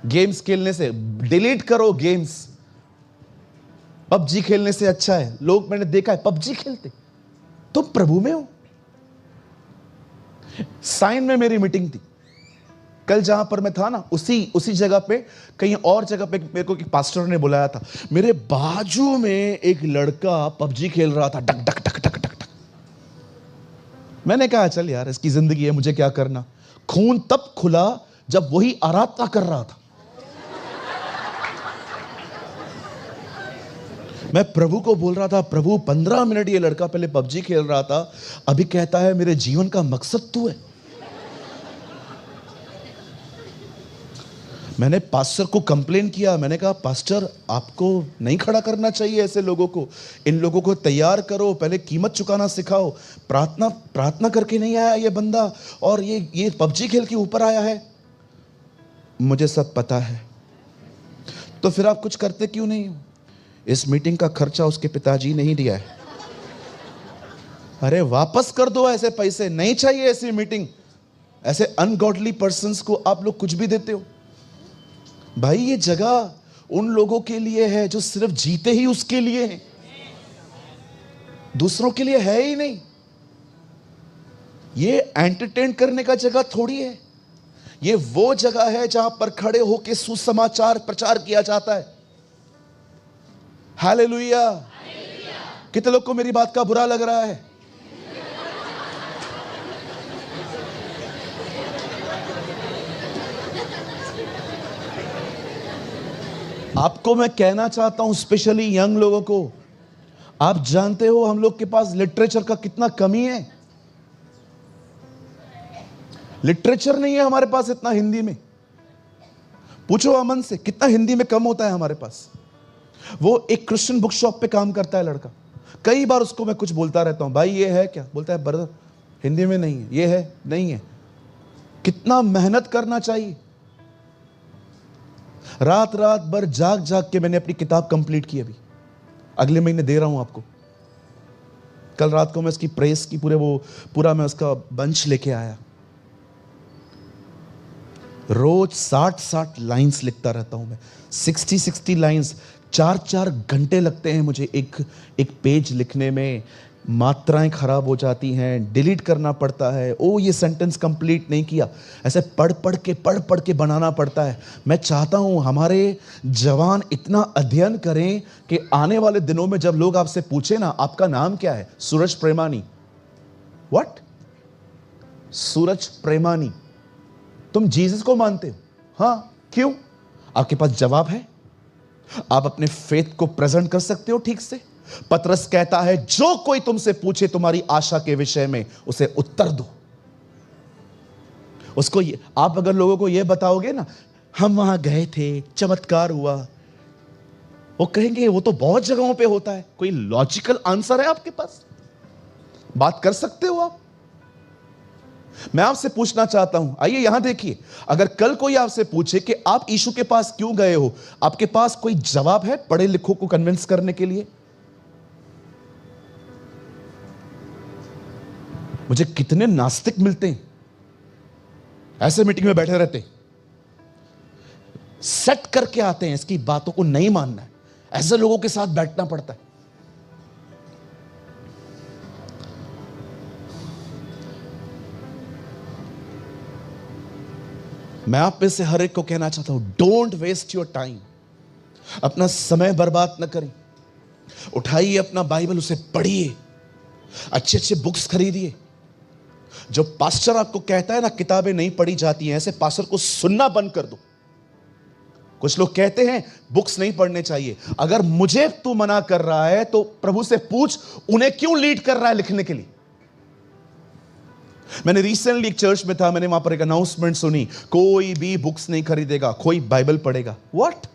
गेम्स खेलने से, डिलीट करो गेम्स, पबजी खेलने से अच्छा है। लोग मैंने देखा है पबजी खेलते, तुम प्रभु में हो। साइन में मेरी मीटिंग थी कल, जहां पर मैं था ना उसी जगह पे, कहीं और जगह पे मेरे को एक पास्टर ने बुलाया था। मेरे बाजू में एक लड़का पबजी खेल रहा था, टक टक टक टक टक टक। मैंने कहा चल यार इसकी जिंदगी है, मुझे क्या करना। खून तब खुला जब वही आराधना कर रहा था। मैं प्रभु को बोल रहा था, प्रभु 15 मिनट ये लड़का पहले पबजी खेल रहा था, अभी कहता है मेरे जीवन का मकसद तू है। मैंने पास्टर को कंप्लेन किया, मैंने कहा पास्टर आपको नहीं खड़ा करना चाहिए ऐसे लोगों को, इन लोगों को तैयार करो, पहले कीमत चुकाना सिखाओ। प्रार्थना करके नहीं आया ये बंदा, और ये पबजी खेल के ऊपर आया है। मुझे सब पता है, तो फिर आप कुछ करते क्यों नहीं हो। इस मीटिंग का खर्चा उसके पिताजी नहीं दिया है। अरे वापस कर दो ऐसे पैसे, नहीं चाहिए ऐसी मीटिंग। ऐसे अनगॉडली पर्संस को आप लोग कुछ भी देते हो। भाई ये जगह उन लोगों के लिए है जो सिर्फ जीते ही उसके लिए हैं, दूसरों के लिए है ही नहीं। ये एंटरटेन करने का जगह थोड़ी है, ये वो जगह है जहां पर खड़े होकर सुसमाचार प्रचार किया जाता है। हालेलुया। कितने लोग को मेरी बात का बुरा लग रहा है। आपको मैं कहना चाहता हूं, स्पेशली यंग लोगों को, आप जानते हो हम लोग के पास लिटरेचर का कितना कमी है। लिटरेचर नहीं है हमारे पास इतना हिंदी में। पूछो अमन से कितना हिंदी में कम होता है हमारे पास। वो एक क्रिश्चियन बुक शॉप पे काम करता है लड़का, कई बार उसको मैं कुछ बोलता रहता हूं, भाई ये है क्या, बोलता है ब्रदर हिंदी में नहीं है, ये है नहीं है। कितना मेहनत करना चाहिए। रात भर जाग के मैंने अपनी किताब कंप्लीट की, अभी अगले महीने दे रहा हूं आपको। कल रात को मैं इसकी प्रेस की पूरा मैं उसका बंच लेके आया। रोज 60 लाइंस लिखता रहता हूं मैं, 60 लाइंस। 4 घंटे लगते हैं मुझे एक पेज लिखने में। मात्राएं खराब हो जाती हैं, डिलीट करना पड़ता है, ओ ये सेंटेंस कंप्लीट नहीं किया, ऐसे पढ़ के बनाना पड़ता है। मैं चाहता हूं हमारे जवान इतना अध्ययन करें कि आने वाले दिनों में जब लोग आपसे पूछे ना आपका नाम क्या है, सूरज प्रेमानी, व्हाट, सूरज प्रेमानी, तुम जीसस को मानते हो, हाँ क्यों, आपके पास जवाब है, आप अपने फेथ को प्रेजेंट कर सकते हो ठीक से। पतरस कहता है जो कोई तुमसे पूछे तुम्हारी आशा के विषय में उसे उत्तर दो। उसको आप अगर लोगों को यह बताओगे ना हम वहां गए थे चमत्कार हुआ, वो कहेंगे वो तो बहुत जगहों पे होता है। कोई लॉजिकल आंसर है आपके पास, बात कर सकते हो आप। मैं आपसे पूछना चाहता हूं, आइए यहां देखिए, अगर कल कोई आपसे पूछे कि आप यीशु के पास क्यों गए हो, आपके पास कोई जवाब है पढ़े लिखों को कन्विंस करने के लिए? मुझे कितने नास्तिक मिलते हैं ऐसे मीटिंग में बैठे रहते, सेट करके आते हैं, इसकी बातों को नहीं मानना है, ऐसे लोगों के साथ बैठना पड़ता है। मैं आप में से हर एक को कहना चाहता हूं, डोंट वेस्ट योर टाइम। अपना समय बर्बाद न करें। उठाइए अपना बाइबल, उसे पढ़िए, अच्छे अच्छे बुक्स खरीदिए। जो पास्टर आपको कहता है ना किताबें नहीं पढ़ी जाती हैं, ऐसे पास्टर को सुनना बंद कर दो। कुछ लोग कहते हैं बुक्स नहीं पढ़ने चाहिए। अगर मुझे तू मना कर रहा है तो प्रभु से पूछ, उन्हें क्यों लीड कर रहा है लिखने के लिए। मैंने रिसेंटली एक चर्च में था, मैंने वहां पर एक अनाउंसमेंट सुनी, कोई भी बुक्स नहीं खरीदेगा, कोई बाइबल पढ़ेगा। व्हाट?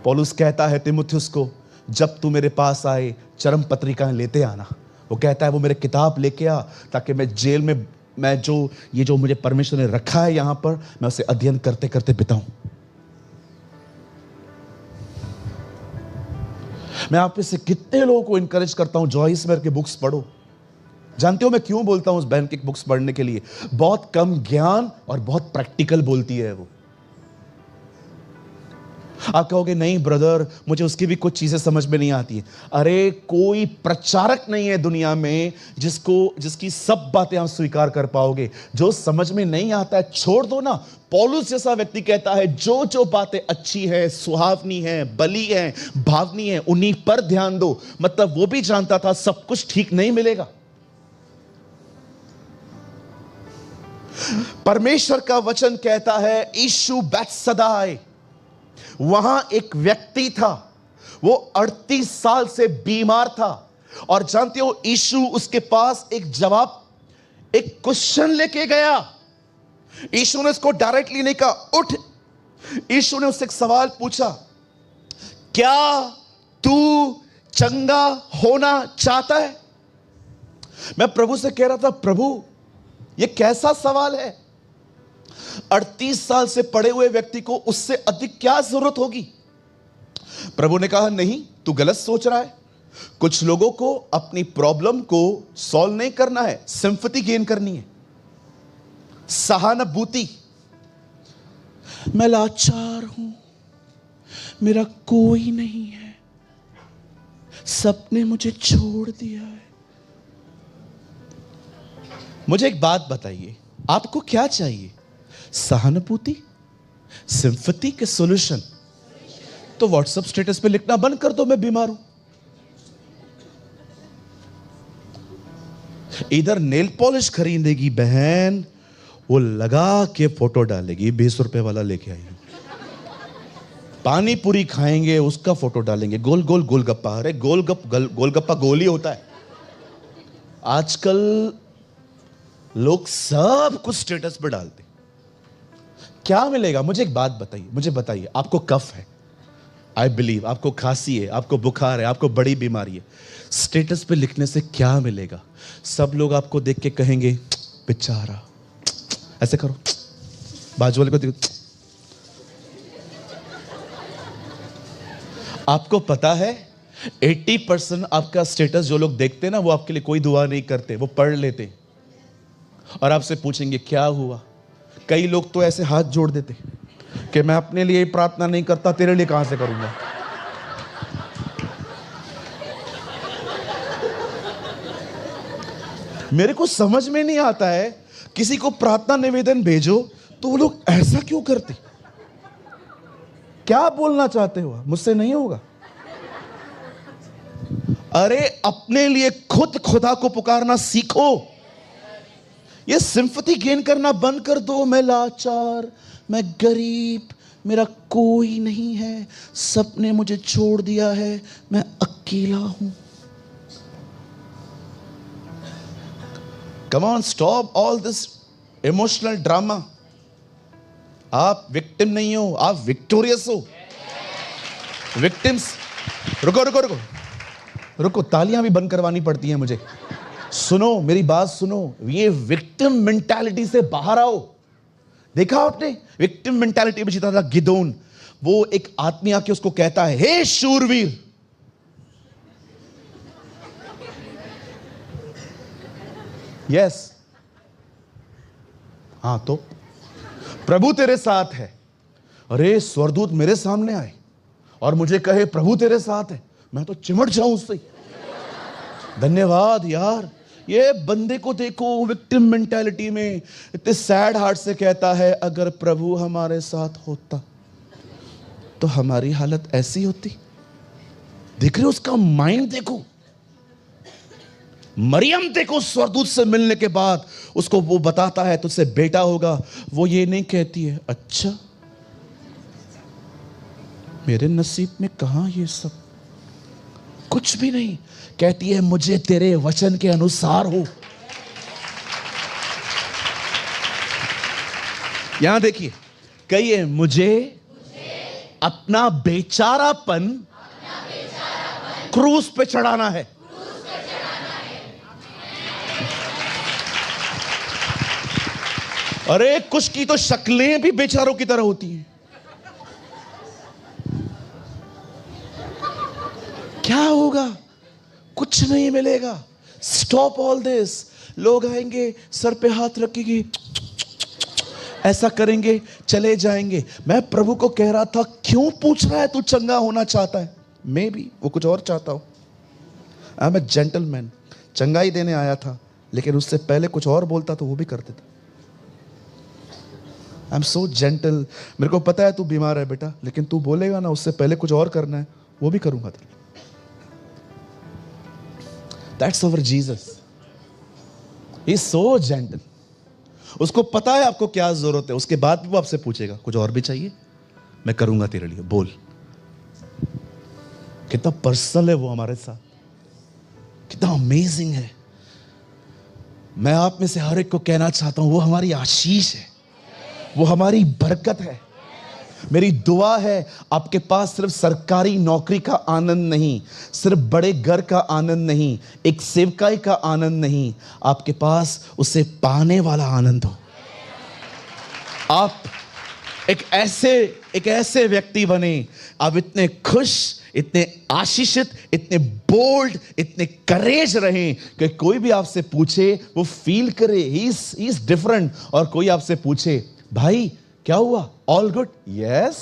पौलुस कहता है तिमुथियुस को, जब तू मेरे पास आए चरम पत्रिकाएं लेते आना। वो कहता है वो मेरे किताब लेके आ, ताकि मैं जेल में मैं जो मुझे परमेश्वर ने रखा है यहां पर, मैं उसे अध्ययन करते करते बिताऊं। मैं आप में से कितने लोगों को इंकरेज करता हूं, जॉइस मेयर के बुक्स पढ़ो। जानते हो मैं क्यों बोलता हूं उस बहन की बुक्स पढ़ने के लिए? बहुत कम ज्ञान और बहुत प्रैक्टिकल बोलती है वो। आप कहोगे नहीं ब्रदर, मुझे उसकी भी कुछ चीजें समझ में नहीं आती है। अरे कोई प्रचारक नहीं है दुनिया में जिसकी सब बातें आप स्वीकार कर पाओगे। जो समझ में नहीं आता है छोड़ दो ना। पौलुस जैसा व्यक्ति कहता है जो जो बातें अच्छी है, सुहावनी है, बली है, भावनी है, उन्हीं पर ध्यान दो। मतलब वो भी जानता था सब कुछ ठीक नहीं मिलेगा। परमेश्वर का वचन कहता है यीशु बैतसैदा आए। वहां एक व्यक्ति था, वो 38 साल से बीमार था। और जानते हो यीशु उसके पास एक क्वेश्चन लेके गया। यीशु ने उसको डायरेक्टली नहीं कहा उठ। यीशु ने उससे एक सवाल पूछा, क्या तू चंगा होना चाहता है? मैं प्रभु से कह रहा था, प्रभु ये कैसा सवाल है? 38 साल से पड़े हुए व्यक्ति को उससे अधिक क्या जरूरत होगी? प्रभु ने कहा नहीं, तू गलत सोच रहा है। कुछ लोगों को अपनी प्रॉब्लम को सॉल्व नहीं करना है, सिंपैथी गेन करनी है, सहानुभूति। मैं लाचार हूं, मेरा कोई नहीं है, सबने मुझे छोड़ दिया है। मुझे एक बात बताइए, आपको क्या चाहिए? सहानुभूति, सिंपैथी के सॉल्यूशन? तो व्हाट्सएप स्टेटस पे लिखना बंद कर दो मैं बीमार हूं। इधर नेल पॉलिश खरीदेगी बहन, वो लगा के फोटो डालेगी, 20 रुपए वाला लेके आई। पानी पूरी खाएंगे, उसका फोटो डालेंगे। गोल गोल गोलगप्पा, अरे गोलगप्पा गोल ही होता है। आजकल लोग सब कुछ स्टेटस पे डालते। क्या मिलेगा? मुझे एक बात बताइए, मुझे बताइए, आपको कफ है, आई बिलीव, आपको खांसी है, आपको बुखार है, आपको बड़ी बीमारी है, स्टेटस पे लिखने से क्या मिलेगा? सब लोग आपको देख के कहेंगे बेचारा, ऐसे करो, बाजू वाले को देखो। आपको पता है 80% आपका स्टेटस जो लोग देखते हैं ना, वो आपके लिए कोई दुआ नहीं करते, वो पढ़ लेते और आपसे पूछेंगे क्या हुआ। कई लोग तो ऐसे हाथ जोड़ देते कि मैं अपने लिए प्रार्थना नहीं करता, तेरे लिए कहां से करूंगा। मेरे को समझ में नहीं आता है, किसी को प्रार्थना निवेदन भेजो तो वो लोग ऐसा क्यों करते? क्या बोलना चाहते हो? मुझसे नहीं होगा। अरे अपने लिए खुद खुदा को पुकारना सीखो। ये सिंपैथी गेन करना बंद कर दो। मैं लाचार, मैं गरीब, मेरा कोई नहीं है, सबने मुझे छोड़ दिया है, मैं अकेला हूं। Come on, stop all this emotional drama. आप विक्टिम नहीं हो, आप विक्टोरियस हो। विक्टिम्स, रुको रुको रुको रुको, तालियां भी बंद करवानी पड़ती हैं मुझे। सुनो, मेरी बात सुनो, ये विक्टिम मेंटालिटी से बाहर आओ। देखा आपने, विक्टिम मेंटालिटी में जीता था गिदोन। वो एक आदमी आके उसको कहता है, हे शूरवीर, यस, हाँ तो प्रभु तेरे साथ है। अरे स्वर्गदूत मेरे सामने आए और मुझे कहे प्रभु तेरे साथ है, मैं तो चिमट जाऊं उससे। धन्यवाद यार। ये बंदे को देखो विक्टिम मेंटालिटी में इतने सैड हार्ट से कहता है, अगर प्रभु हमारे साथ होता तो हमारी हालत ऐसी होती। देख रहे हो उसका माइंड, देखो मरियम देखो, स्वर्गदूत से मिलने के बाद उसको वो बताता है तुझसे बेटा होगा, वो ये नहीं कहती है अच्छा मेरे नसीब में कहां ये सब, कुछ भी नहीं। कहती है मुझे तेरे वचन के अनुसार हो। यहां देखिए, कहिए मुझे अपना बेचारापन क्रूस पे चढ़ाना है। अरे कुछ की तो शक्लें भी बेचारों की तरह होती हैं। क्या होगा? कुछ नहीं मिलेगा। Stop all this. लोग आएंगे, सर पे हाथ रखेंगे, ऐसा करेंगे, चले जाएंगे। मैं प्रभु को कह रहा था क्यों पूछ रहा है तू चंगा होना चाहता है? मे बी वो कुछ और चाहता हो। I am a gentleman. चंगाई देने आया था, लेकिन उससे पहले कुछ और बोलता तो वो भी कर देता। I am so gentle. मेरे को पता है तू बीमार है बेटा, लेकिन तू बोलेगा ना उससे पहले कुछ और करना है, वो भी करूंगा तेरे। That's our Jesus. He is so gentle. उसको पता है आपको क्या जरूरत है, उसके बाद भी वो आपसे पूछेगा कुछ और भी चाहिए, मैं करूंगा तेरे लिए, बोल। कितना पर्सनल है वो हमारे साथ, कितना अमेजिंग है। मैं आप में से हर एक को कहना चाहता हूं वो हमारी आशीष है, वो हमारी बरकत है। मेरी दुआ है आपके पास सिर्फ सरकारी नौकरी का आनंद नहीं, सिर्फ बड़े घर का आनंद नहीं, एक सेवकाई का आनंद नहीं, आपके पास उसे पाने वाला आनंद हो। आप एक ऐसे व्यक्ति बने, आप इतने खुश, इतने आशीषित, इतने बोल्ड, इतने करेज रहें कि कोई भी आपसे पूछे वो फील करे ही इज डिफरेंट। और कोई आपसे पूछे भाई क्या हुआ, ऑल गुड, यस,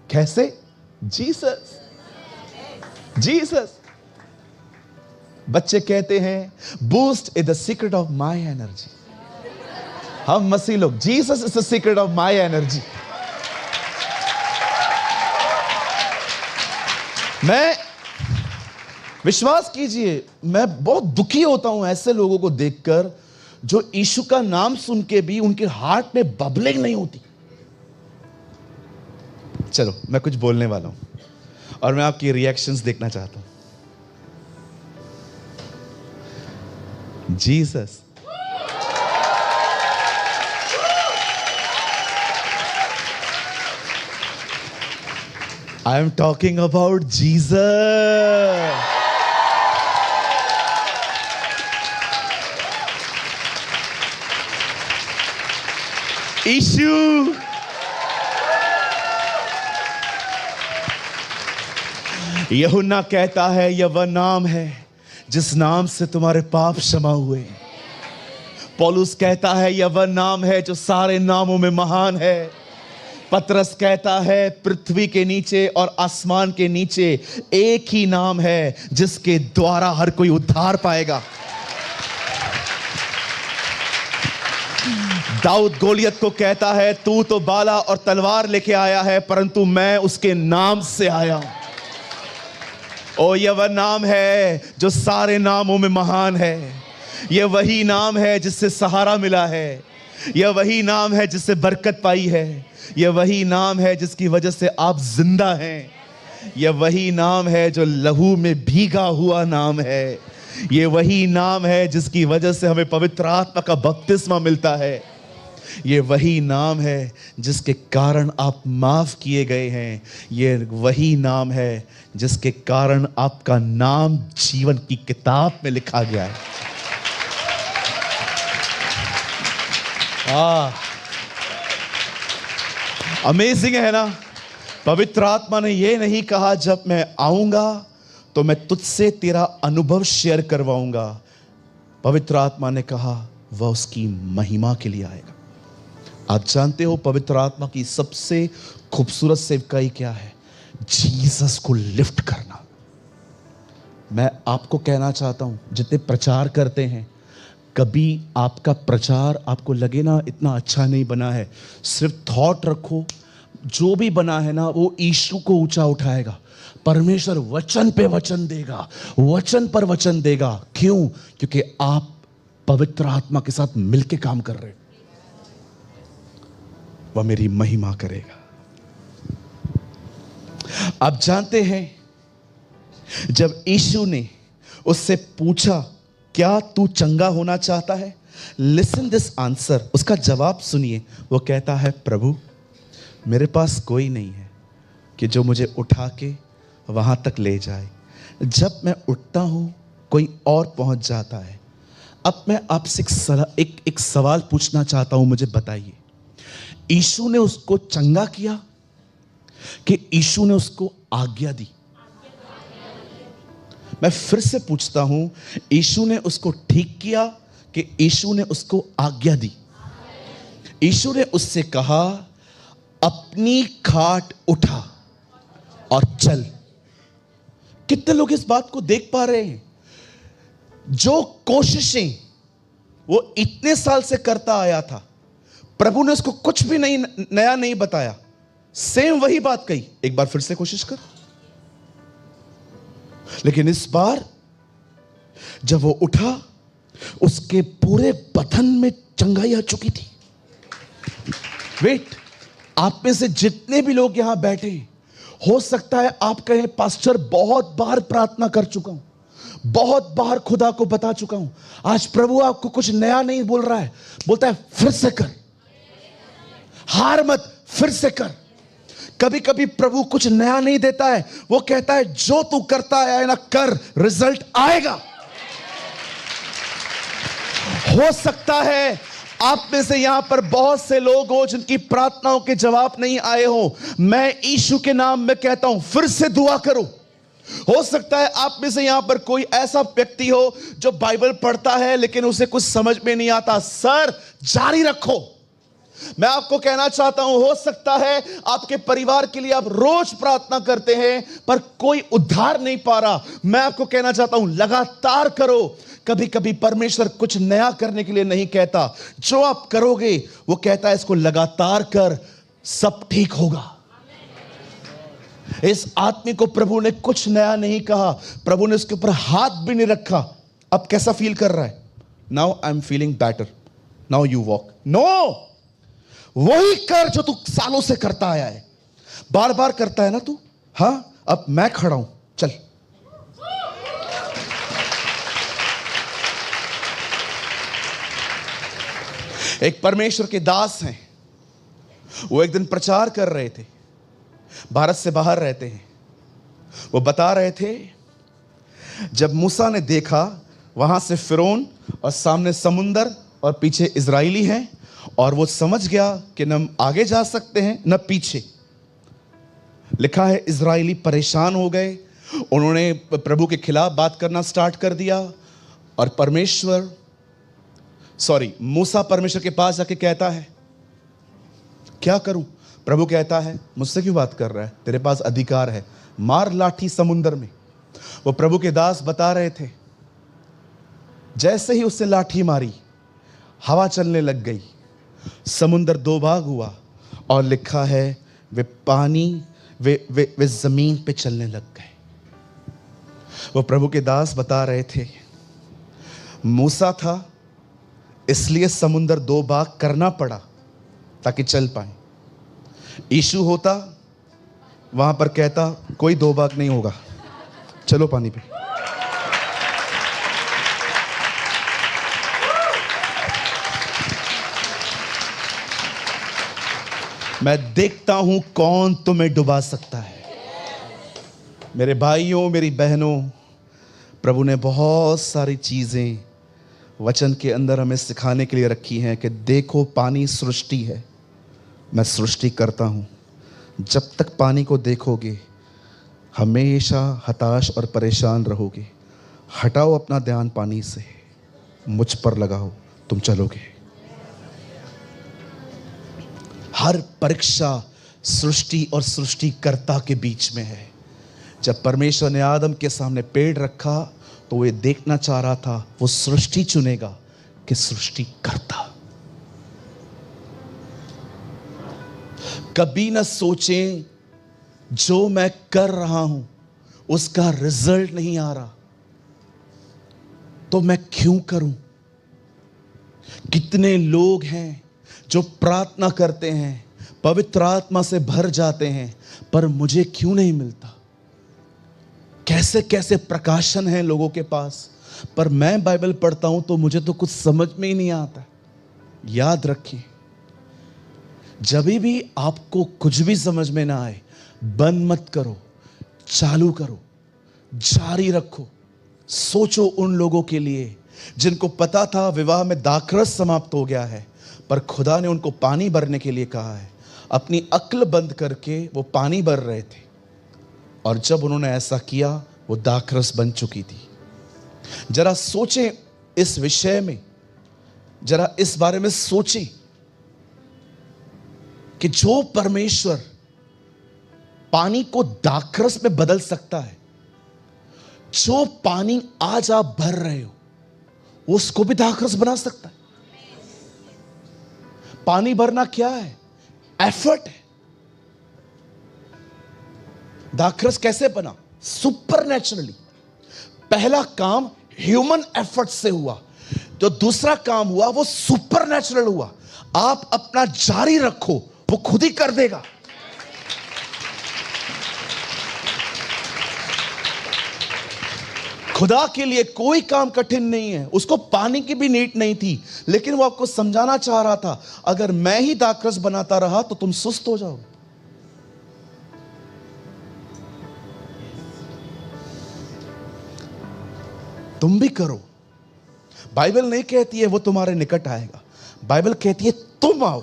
कैसे, जीसस जीसस। बच्चे कहते हैं boost is the secret of my energy. हम मसीह लोग, Jesus is the secret of my energy. मैं, विश्वास कीजिए, मैं बहुत दुखी होता हूं ऐसे लोगों को देखकर जो यीशु का नाम सुन के भी उनके हार्ट में बबलिंग नहीं होती। चलो मैं कुछ बोलने वाला हूं और मैं आपकी रिएक्शंस देखना चाहता हूं। Jesus, I am talking about Jesus. यीशु, यूहन्ना कहता है यह वह नाम है जिस नाम से तुम्हारे पाप क्षमा हुए। पौलुस कहता है यह वह नाम है जो सारे नामों में महान है। पतरस कहता है पृथ्वी के नीचे और आसमान के नीचे एक ही नाम है जिसके द्वारा हर कोई उद्धार पाएगा। दाऊद गोलियत को कहता है तू तो बाला और तलवार लेके आया है, परंतु मैं उसके नाम से आया हूं। ओ यह वह नाम है जो सारे नामों में महान है। यह वही नाम है जिससे सहारा मिला है। यह वही नाम है जिससे बरकत पाई है। यह वही नाम है जिसकी वजह से आप जिंदा हैं। यह वही नाम है जो लहू में भीगा हुआ नाम है। यह वही नाम है जिसकी वजह से हमें पवित्र आत्मा का बपतिस्मा मिलता है। ये वही नाम है जिसके कारण आप माफ किए गए हैं। ये वही नाम है जिसके कारण आपका नाम जीवन की किताब में लिखा गया है। अमेजिंग है ना। पवित्र आत्मा ने यह नहीं कहा जब मैं आऊंगा तो मैं तुझसे तेरा अनुभव शेयर करवाऊंगा। पवित्र आत्मा ने कहा वह उसकी महिमा के लिए आएगा। आप जानते हो पवित्र आत्मा की सबसे खूबसूरत सेवकाई क्या है? जीसस को लिफ्ट करना। मैं आपको कहना चाहता हूं, जितने प्रचार करते हैं, कभी आपका प्रचार आपको लगे ना इतना अच्छा नहीं बना है, सिर्फ थॉट रखो, जो भी बना है ना वो यीशु को ऊंचा उठाएगा। परमेश्वर वचन पे वचन देगा, वचन पर वचन देगा। क्यों? क्योंकि आप पवित्र आत्मा के साथ मिलके काम कर रहे हैं। वह मेरी महिमा करेगा। आप जानते हैं, जब यीशु ने उससे पूछा, क्या तू चंगा होना चाहता है? लिसन दिस आंसर, उसका जवाब सुनिए। वो कहता है, प्रभु मेरे पास कोई नहीं है कि जो मुझे उठा के वहां तक ले जाए। जब मैं उठता हूं कोई और पहुंच जाता है। अब मैं आपसे एक सवाल पूछना चाहता हूं, मुझे बताइए, यीशु ने उसको चंगा किया कि यीशु ने उसको आज्ञा दी? मैं फिर से पूछता हूं, यीशु ने उसको ठीक किया कि यीशु ने उसको आज्ञा दी? यीशु ने उससे कहा, अपनी खाट उठा और चल। कितने लोग इस बात को देख पा रहे हैं? जो कोशिशें वो इतने साल से करता आया था, प्रभु ने उसको कुछ भी नहीं नया नहीं बताया, सेम वही बात कही, एक बार फिर से कोशिश कर। लेकिन इस बार जब वो उठा, उसके पूरे बदन में चंगाई आ चुकी थी। वेट, आप में से जितने भी लोग यहां बैठे हैं, हो सकता है आप कहें, पास्टर बहुत बार प्रार्थना कर चुका हूं, बहुत बार खुदा को बता चुका हूं, आज प्रभु आपको कुछ नया नहीं बोल रहा है। बोलता है फिर से कर, हार मत, फिर से कर। कभी कभी प्रभु कुछ नया नहीं देता है, वो कहता है जो तू करता है ना कर, रिजल्ट आएगा। हो सकता है आप में से यहां पर बहुत से लोग हो जिनकी प्रार्थनाओं के जवाब नहीं आए हो। मैं यीशु के नाम में कहता हूं, फिर से दुआ करो। हो सकता है आप में से यहां पर कोई ऐसा व्यक्ति हो जो बाइबल पढ़ता है लेकिन उसे कुछ समझ में नहीं आता। सर, जारी रखो। मैं आपको कहना चाहता हूं, हो सकता है आपके परिवार के लिए आप रोज प्रार्थना करते हैं पर कोई उद्धार नहीं पा रहा। मैं आपको कहना चाहता हूं, लगातार करो। कभी कभी परमेश्वर कुछ नया करने के लिए नहीं कहता, जो आप करोगे वो कहता है इसको लगातार कर, सब ठीक होगा। इस आदमी को प्रभु ने कुछ नया नहीं कहा, प्रभु ने उसके ऊपर हाथ भी नहीं रखा। अब कैसा फील कर रहा है? Now I am feeling better, now you walk. No, वही कर जो तू सालों से करता आया है, बार बार करता है ना तू। हां, अब मैं खड़ा हूं, चल। एक परमेश्वर के दास हैं, वो एक दिन प्रचार कर रहे थे, भारत से बाहर रहते हैं। वो बता रहे थे, जब मूसा ने देखा वहां से फिरौन और सामने समुंदर और पीछे इजराइली हैं, और वो समझ गया कि न आगे जा सकते हैं न पीछे। लिखा है इजराइली परेशान हो गए, उन्होंने प्रभु के खिलाफ बात करना स्टार्ट कर दिया। और मूसा परमेश्वर के पास जाके कहता है, क्या करूं? प्रभु कहता है, मुझसे क्यों बात कर रहा है, तेरे पास अधिकार है, मार लाठी समुंदर में। वो प्रभु के दास बता रहे थे, जैसे ही उससे लाठी मारी, हवा चलने लग गई, समुंदर दो भाग हुआ, और लिखा है वे पानी वे जमीन पे चलने लग गए। वो प्रभु के दास बता रहे थे, मूसा था इसलिए समुंदर दो भाग करना पड़ा ताकि चल पाए। यीशु होता वहां पर कहता, कोई दो भाग नहीं होगा, चलो पानी पे। मैं देखता हूं कौन तुम्हें डुबा सकता है। मेरे भाइयों, मेरी बहनों, प्रभु ने बहुत सारी चीजें वचन के अंदर हमें सिखाने के लिए रखी हैं कि देखो, पानी सृष्टि है, मैं सृष्टि करता हूं। जब तक पानी को देखोगे हमेशा हताश और परेशान रहोगे। हटाओ अपना ध्यान पानी से, मुझ पर लगाओ, तुम चलोगे। हर परीक्षा सृष्टि और सृष्टिकर्ता के बीच में है। जब परमेश्वर ने आदम के सामने पेड़ रखा तो वो ये देखना चाह रहा था वो सृष्टि चुनेगा कि सृष्टिकर्ता। कभी न सोचें जो मैं कर रहा हूं उसका रिजल्ट नहीं आ रहा तो मैं क्यों करूं। कितने लोग हैं जो प्रार्थना करते हैं, पवित्र आत्मा से भर जाते हैं, पर मुझे क्यों नहीं मिलता। कैसे कैसे प्रकाशन हैं लोगों के पास, पर मैं बाइबल पढ़ता हूं तो मुझे तो कुछ समझ में ही नहीं आता। याद रखिए, जब भी आपको कुछ भी समझ में ना आए, बंद मत करो, चालू करो, जारी रखो। सोचो उन लोगों के लिए जिनको पता था विवाह में दाखरस समाप्त हो गया है, पर खुदा ने उनको पानी भरने के लिए कहा है। अपनी अक्ल बंद करके वो पानी भर रहे थे, और जब उन्होंने ऐसा किया वो दाखरस बन चुकी थी। जरा सोचें इस विषय में, जरा इस बारे में सोचें कि जो परमेश्वर पानी को दाखरस में बदल सकता है, जो पानी आज आप भर रहे हो उसको भी दाखरस बना सकता है। पानी भरना क्या है? एफर्ट है। दाखरस कैसे बना? सुपरनैचुरली। पहला काम ह्यूमन एफर्ट से हुआ, जो दूसरा काम हुआ वो सुपरनैचुरल हुआ। आप अपना जारी रखो, वो खुद ही कर देगा। खुदा के लिए कोई काम कठिन नहीं है। उसको पानी की भी नीड नहीं थी, लेकिन वो आपको समझाना चाह रहा था, अगर मैं ही दाखरस बनाता रहा तो तुम सुस्त हो जाओगे। तुम भी करो। बाइबल नहीं कहती है वो तुम्हारे निकट आएगा, बाइबल कहती है तुम आओ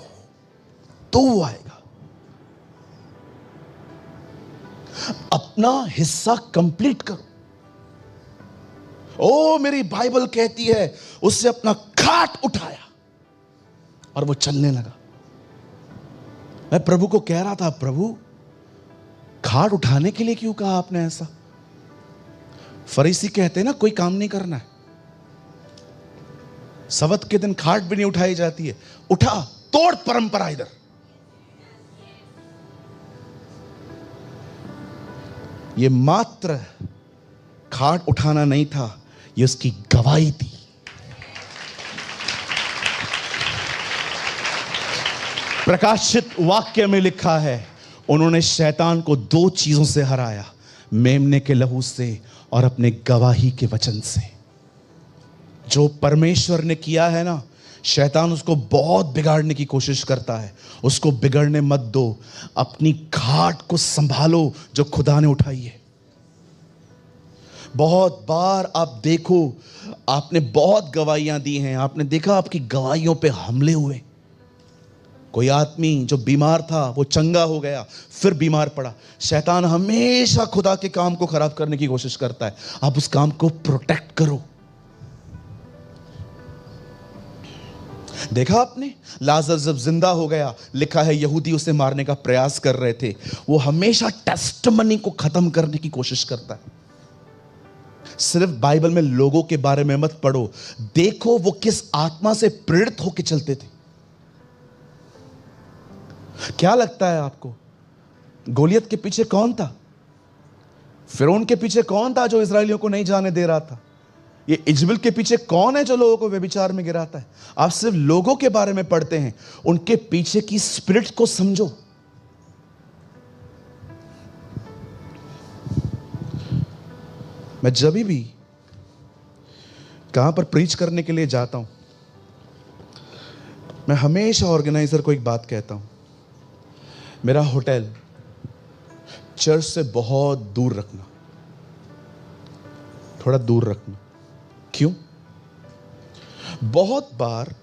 तो वो आएगा। अपना हिस्सा कंप्लीट करो। ओ मेरी बाइबल कहती है उससे अपना खाट उठाया और वो चलने लगा। मैं प्रभु को कह रहा था, प्रभु खाट उठाने के लिए क्यों कहा आपने ऐसा? फरीसी कहते हैं ना, कोई काम नहीं करना है, सबत के दिन खाट भी नहीं उठाई जाती है। उठा, तोड़ परंपरा इधर। ये मात्र खाट उठाना नहीं था, ये उसकी गवाही थी। प्रकाशित वाक्य में लिखा है, उन्होंने शैतान को दो चीजों से हराया, मेमने के लहू से और अपने गवाही के वचन से। जो परमेश्वर ने किया है ना, शैतान उसको बहुत बिगाड़ने की कोशिश करता है। उसको बिगड़ने मत दो। अपनी खाट को संभालो जो खुदा ने उठाई है। बहुत बार आप देखो, आपने बहुत गवाहियां दी हैं, आपने देखा आपकी गवाहियों पे हमले हुए। कोई आदमी जो बीमार था वो चंगा हो गया, फिर बीमार पड़ा। शैतान हमेशा खुदा के काम को खराब करने की कोशिश करता है। आप उस काम को प्रोटेक्ट करो। देखा आपने, लाजर जब जिंदा हो गया, लिखा है यहूदी उसे मारने का प्रयास कर रहे थे। वो हमेशा टेस्टमनी को खत्म करने की कोशिश करता है। सिर्फ बाइबल में लोगों के बारे में मत पढ़ो, देखो वो किस आत्मा से प्रेरित होकर चलते थे। क्या लगता है आपको, गोलियत के पीछे कौन था? फिरौन के पीछे कौन था जो इजरायलियों को नहीं जाने दे रहा था? ये इजबिल के पीछे कौन है जो लोगों को व्यभिचार में गिराता है? आप सिर्फ लोगों के बारे में पढ़ते हैं, उनके पीछे की स्पिरिट को समझो। मैं जब भी कहां पर प्रीच करने के लिए जाता हूं, मैं हमेशा ऑर्गेनाइजर को एक बात कहता हूं, मेरा होटल चर्च से बहुत दूर रखना, थोड़ा दूर रखना। क्यों? बहुत बार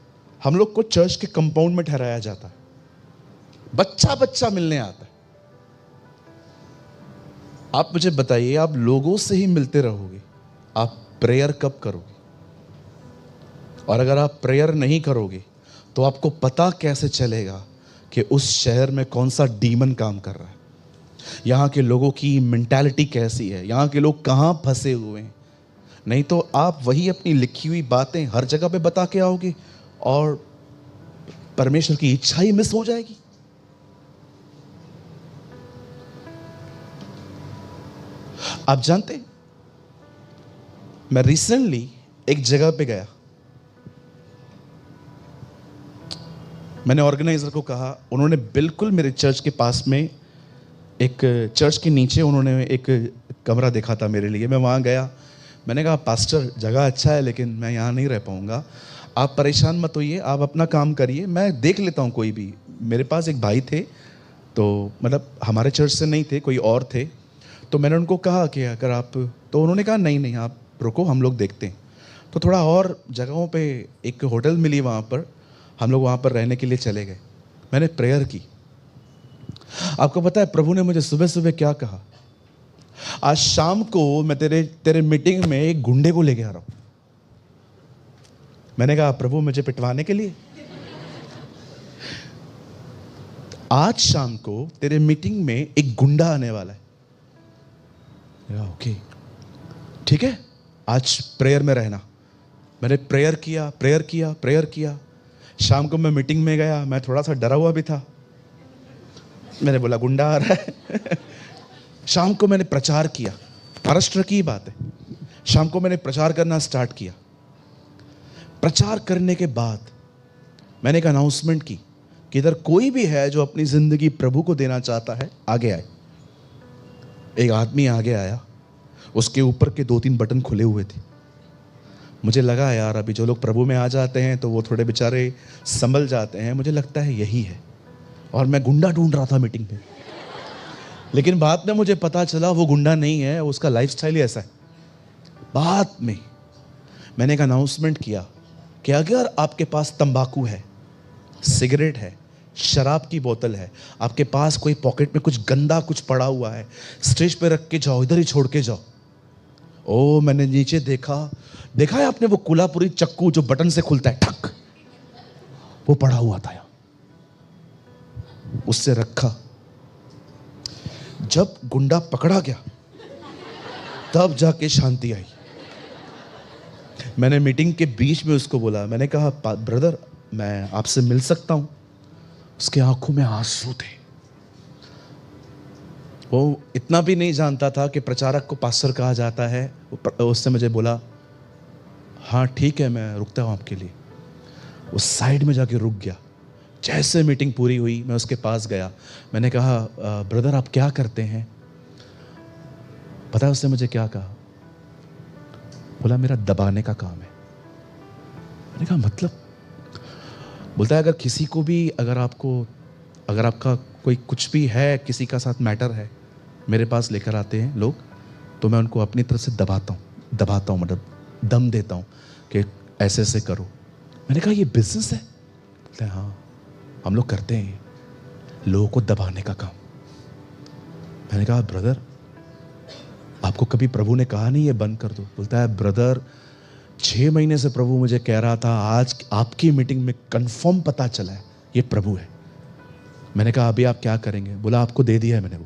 हम लोग को चर्च के कंपाउंड में ठहराया जाता है, बच्चा बच्चा मिलने आता है। आप मुझे बताइए, आप लोगों से ही मिलते रहोगे, आप प्रेयर कब करोगे? और अगर आप प्रेयर नहीं करोगे तो आपको पता कैसे चलेगा कि उस शहर में कौन सा डीमन काम कर रहा है, यहाँ के लोगों की मेंटालिटी कैसी है, यहाँ के लोग कहाँ फंसे हुए हैं। नहीं तो आप वही अपनी लिखी हुई बातें हर जगह पे बता के आओगे और परमेश्वर की इच्छा ही मिस हो जाएगी। आप जानते हैं, मैं रिसेंटली एक जगह पे गया, मैंने ऑर्गेनाइजर को कहा, उन्होंने बिल्कुल मेरे चर्च के पास में एक चर्च के नीचे उन्होंने एक कमरा देखा था मेरे लिए। मैं वहाँ गया, मैंने कहा पास्टर जगह अच्छा है लेकिन मैं यहाँ नहीं रह पाऊँगा, आप परेशान मत होइए, आप अपना काम करिए, मैं देख लेता हूँ कोई भी। मेरे पास एक भाई थे, तो मतलब हमारे चर्च से नहीं थे, कोई और थे, तो मैंने उनको कहा कि अगर आप, तो उन्होंने कहा नहीं नहीं आप रुको, हम लोग देखते हैं। तो थोड़ा और जगहों पे एक होटल मिली, वहाँ पर हम लोग वहाँ पर रहने के लिए चले गए। मैंने प्रेयर की। आपको पता है प्रभु ने मुझे सुबह सुबह क्या कहा? आज शाम को मैं तेरे मीटिंग में एक गुंडे को लेके आ रहा हूं। मैंने कहा प्रभु मुझे पिटवाने के लिए? आज शाम को तेरे मीटिंग में एक गुंडा आने वाला है। ओके ठीक है, आज प्रेयर में रहना। मैंने प्रेयर किया। शाम को मैं मीटिंग में गया, मैं थोड़ा सा डरा हुआ भी था, मैंने बोला गुंडा आ रहा है। शाम को मैंने प्रचार किया, महाराष्ट्र की बात है, शाम को मैंने प्रचार करना स्टार्ट किया। प्रचार करने के बाद मैंने एक अनाउंसमेंट की कि इधर कोई भी है जो अपनी जिंदगी प्रभु को देना चाहता है, आगे आए। एक आदमी आगे आया, उसके ऊपर के 2-3 बटन खुले हुए थे। मुझे लगा यार अभी जो लोग प्रभु में आ जाते हैं तो वो थोड़े बेचारे संभल जाते हैं, मुझे लगता है यही है। और मैं गुंडा ढूंढ रहा था मीटिंग पे, लेकिन बाद में मुझे पता चला वो गुंडा नहीं है, उसका लाइफस्टाइल ही ऐसा है। बाद में मैंने एक अनाउंसमेंट किया कि अगर आपके पास तंबाकू है, सिगरेट है, शराब की बोतल है, आपके पास कोई पॉकेट में कुछ गंदा कुछ पड़ा हुआ है, स्टेज पे रख के जाओ, इधर ही छोड़ के जाओ। ओ मैंने नीचे देखा है आपने वो कोल्हापुरी चक्कू जो बटन से खुलता है, ठक, वो पड़ा हुआ था यहाँ, उससे रखा। जब गुंडा पकड़ा गया तब जाके शांति आई। मैंने मीटिंग के बीच में उसको बोला, मैंने कहा ब्रदर मैं आपसे मिल सकता हूं? उसके आंखों में आंसू थे। वो इतना भी नहीं जानता था कि प्रचारक को पास्टर कहा जाता है। उसने मुझे बोला हाँ ठीक है मैं रुकता हूं आपके लिए। वो साइड में जाके रुक गया। जैसे मीटिंग पूरी हुई मैं उसके पास गया, मैंने कहा ब्रदर आप क्या करते हैं? पता है उसने मुझे क्या कहा? बोला मेरा दबाने का काम है। मैंने कहा मतलब? बोलता है अगर किसी को भी, अगर आपका कोई कुछ भी है, किसी का साथ मैटर है, मेरे पास लेकर आते हैं लोग, तो मैं उनको अपनी तरफ से दबाता हूँ, मतलब दम देता हूँ कि ऐसे ऐसे करो। मैंने कहा ये बिजनेस है? बोलता है हाँ हम लोग करते हैं लोगों को दबाने का काम। मैंने कहा ब्रदर आपको कभी प्रभु ने कहा नहीं ये बंद कर दो? बोलता है ब्रदर 6 महीने से प्रभु मुझे कह रहा था, आज आपकी मीटिंग में कंफर्म पता चला है ये प्रभु है। मैंने कहा अभी आप क्या करेंगे? बोला आपको दे दिया है मैंने। वो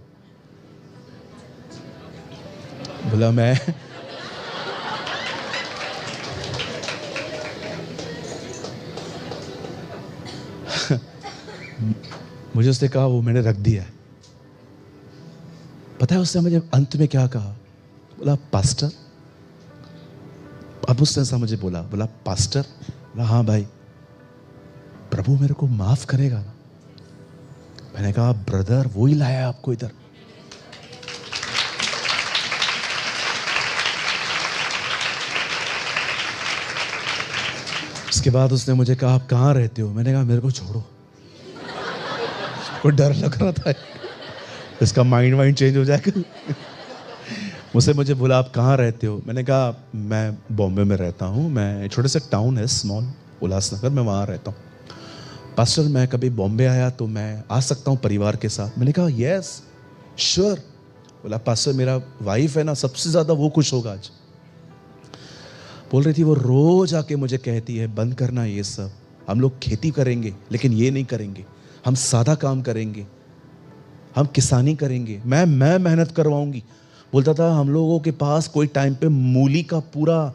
बोला मैं मुझे उसने कहा वो मैंने रख दिया है। पता है उसने मुझे अंत में क्या कहा? बोला पास्टर, अब उसने ऐसा मुझे बोला पास्टर। बोला हाँ भाई, प्रभु मेरे को माफ करेगा ना? मैंने कहा ब्रदर वो ही लाया आपको इधर। उसके बाद उसने मुझे कहा आप कहाँ रहते हो? मैंने कहा मेरे को छोड़ो। कोई डर लग रहा था इसका माइंड चेंज हो जाएगा। मुझे बोला आप कहाँ रहते हो? मैंने कहा मैं बॉम्बे में रहता हूँ, मैं छोटे से टाउन है स्मॉल उल्लासनगर, मैं वहाँ रहता हूँ। पास्टर मैं कभी बॉम्बे आया तो मैं आ सकता हूँ परिवार के साथ? मैंने कहा यस श्योर। बोला पास्टर मेरा वाइफ है ना, सबसे ज़्यादा वो खुश होगा आज। बोल रही थी वो रोज आके मुझे कहती है बंद करना ये सब, हम लोग खेती करेंगे लेकिन ये नहीं करेंगे, हम सादा काम करेंगे, हम किसानी करेंगे, मैं मेहनत करवाऊंगी। बोलता था हम लोगों के पास कोई टाइम पे मूली का पूरा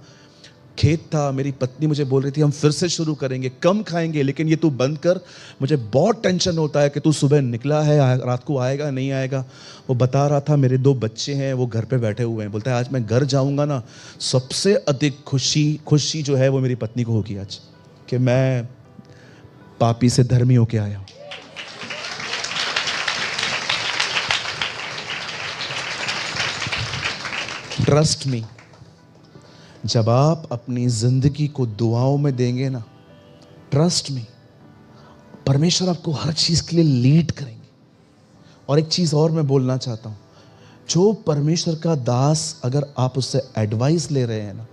खेत था। मेरी पत्नी मुझे बोल रही थी हम फिर से शुरू करेंगे, कम खाएंगे लेकिन ये तू बंद कर, मुझे बहुत टेंशन होता है कि तू सुबह निकला है, रात को आएगा नहीं आएगा। वो बता रहा था मेरे 2 बच्चे हैं, वो घर पे बैठे हुए हैं। बोलता है आज मैं घर जाऊंगा ना, सबसे अधिक खुशी जो है वो मेरी पत्नी को होगी आज, कि मैं पापी से धर्मी होके आया हूं। ट्रस्ट मी, जब आप अपनी जिंदगी को दुआओं में देंगे ना, ट्रस्ट मी, परमेश्वर आपको हर चीज के लिए लीड करेंगे। और एक चीज और मैं बोलना चाहता हूं, जो परमेश्वर का दास, अगर आप उससे एडवाइस ले रहे हैं ना,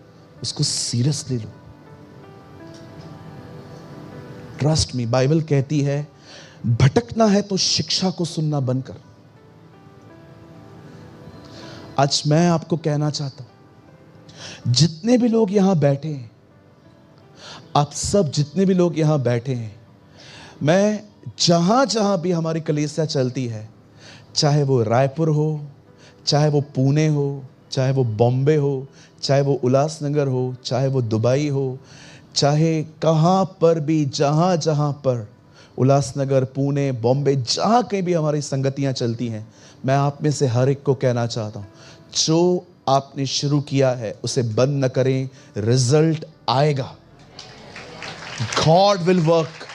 उसको सीरियसली लो। ट्रस्ट मी, बाइबल कहती है भटकना है तो शिक्षा को सुनना बंद कर। आज मैं आपको कहना चाहता हूं, जितने भी लोग यहां बैठे हैं, आप सब जितने भी लोग यहां बैठे हैं, मैं जहां जहां भी हमारी कलीसिया चलती है, चाहे वो रायपुर हो, चाहे वो पुणे हो, चाहे वो बॉम्बे हो, चाहे वो उल्लासनगर हो, चाहे वो दुबई हो, चाहे कहां पर भी, जहां जहां पर उल्लासनगर, पुणे, बॉम्बे, जहां कहीं भी हमारी संगतियां चलती हैं, मैं आप में से हर एक को कहना चाहता हूं, जो आपने शुरू किया है उसे बंद न करें, रिजल्ट आएगा। God will work.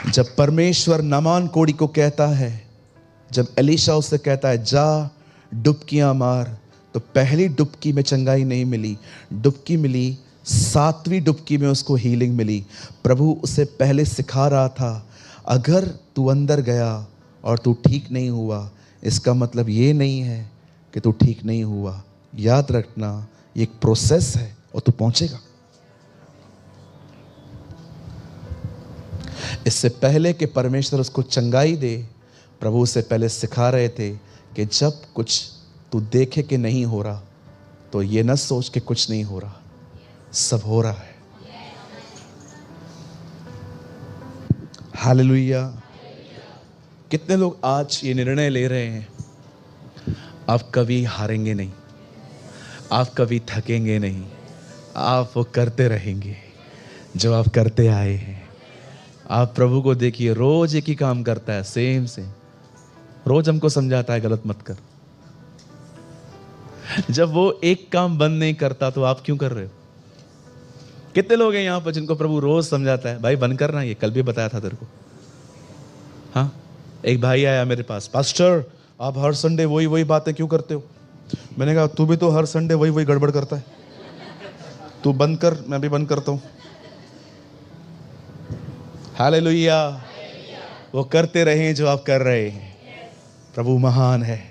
जब परमेश्वर नामान कोड़ी को कहता है, जब एलीशा उससे कहता है जा डुबकियां मार, तो पहली डुबकी में चंगाई नहीं मिली, डुबकी मिली, 7वीं डुबकी में उसको हीलिंग मिली। प्रभु उसे पहले सिखा रहा था, अगर तू अंदर गया और तू ठीक नहीं हुआ, इसका मतलब ये नहीं है कि तू ठीक नहीं हुआ। याद रखना, ये एक प्रोसेस है और तू पहुंचेगा। इससे पहले कि परमेश्वर उसको चंगाई दे, प्रभु उससे पहले सिखा रहे थे कि जब कुछ तू देखे कि नहीं हो रहा, तो ये न सोच कि कुछ नहीं हो रहा, सब हो रहा है। हालेलुया। कितने लोग आज ये निर्णय ले रहे हैं, आप कभी हारेंगे नहीं, आप कभी थकेंगे नहीं, आप वो करते रहेंगे जो आप करते आए हैं। आप प्रभु को देखिए, रोज एक ही काम करता है, सेम सेम। रोज हमको समझाता है गलत मत कर। जब वो एक काम बंद नहीं करता तो आप क्यों कर रहे हो? कितने लोग हैं यहां पर जिनको प्रभु रोज समझाता है, भाई बंद करना, ये कल भी बताया था तेरे को। हाँ, एक भाई आया मेरे पास, पास्टर आप हर संडे वही बातें क्यों करते हो? मैंने कहा तू भी तो हर संडे वही गड़बड़ करता है, तू बंद कर, मैं भी बंद करता हूं। हालेलुया। वो करते रहें जो आप कर रहे हैं। प्रभु महान है।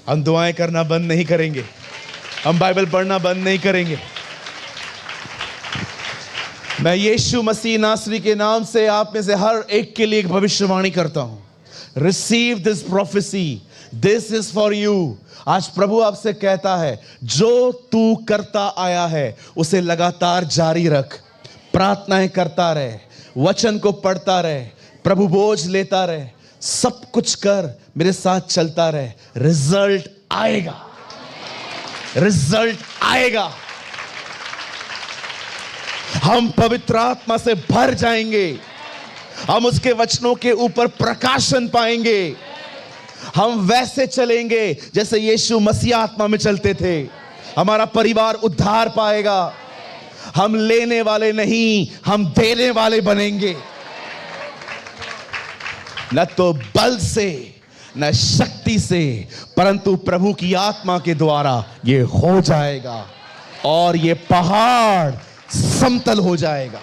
हम दुआएं करना बंद नहीं करेंगे, हम बाइबल पढ़ना बंद नहीं करेंगे। मैं यीशु मसीह नासरी के नाम से आप में से हर एक के लिए एक भविष्यवाणी करता हूं। Receive this prophecy, this is for you. आज प्रभु आपसे कहता है, जो तू करता आया है उसे लगातार जारी रख, प्रार्थनाएं करता रहे, वचन को पढ़ता रहे, प्रभु बोझ लेता रहे, सब कुछ कर, मेरे साथ चलता रहे, रिजल्ट आएगा, रिजल्ट आएगा। हम पवित्र आत्मा से भर जाएंगे, हम उसके वचनों के ऊपर प्रकाशन पाएंगे, हम वैसे चलेंगे जैसे यीशु मसीह आत्मा में चलते थे। हमारा परिवार उद्धार पाएगा। हम लेने वाले नहीं, हम देने वाले बनेंगे। न तो बल से, न शक्ति से, परंतु प्रभु की आत्मा के द्वारा ये हो जाएगा और ये पहाड़ समतल हो जाएगा।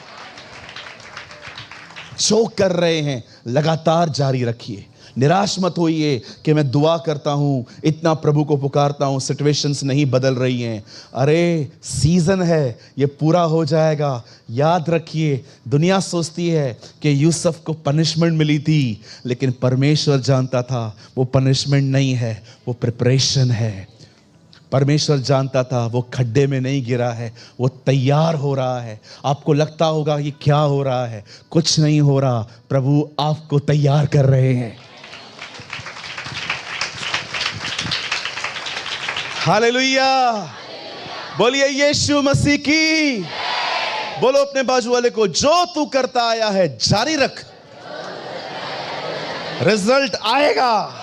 जो कर रहे हैं लगातार जारी रखिए। निराश मत होइए कि मैं दुआ करता हूं, इतना प्रभु को पुकारता हूं, सिचुएशंस नहीं बदल रही हैं। अरे सीजन है, ये पूरा हो जाएगा। याद रखिए, दुनिया सोचती है कि यूसुफ को पनिशमेंट मिली थी, लेकिन परमेश्वर जानता था वो पनिशमेंट नहीं है, वो प्रिपरेशन है। परमेश्वर जानता था वो खड्डे में नहीं गिरा है, वो तैयार हो रहा है। आपको लगता होगा ये क्या हो रहा है, कुछ नहीं हो रहा, प्रभु आपको तैयार कर रहे हैं। हालेलुया, बोलिए यीशु मसीह की। बोलो अपने बाजू वाले को, जो तू करता आया है जारी रख, रिजल्ट आएगा।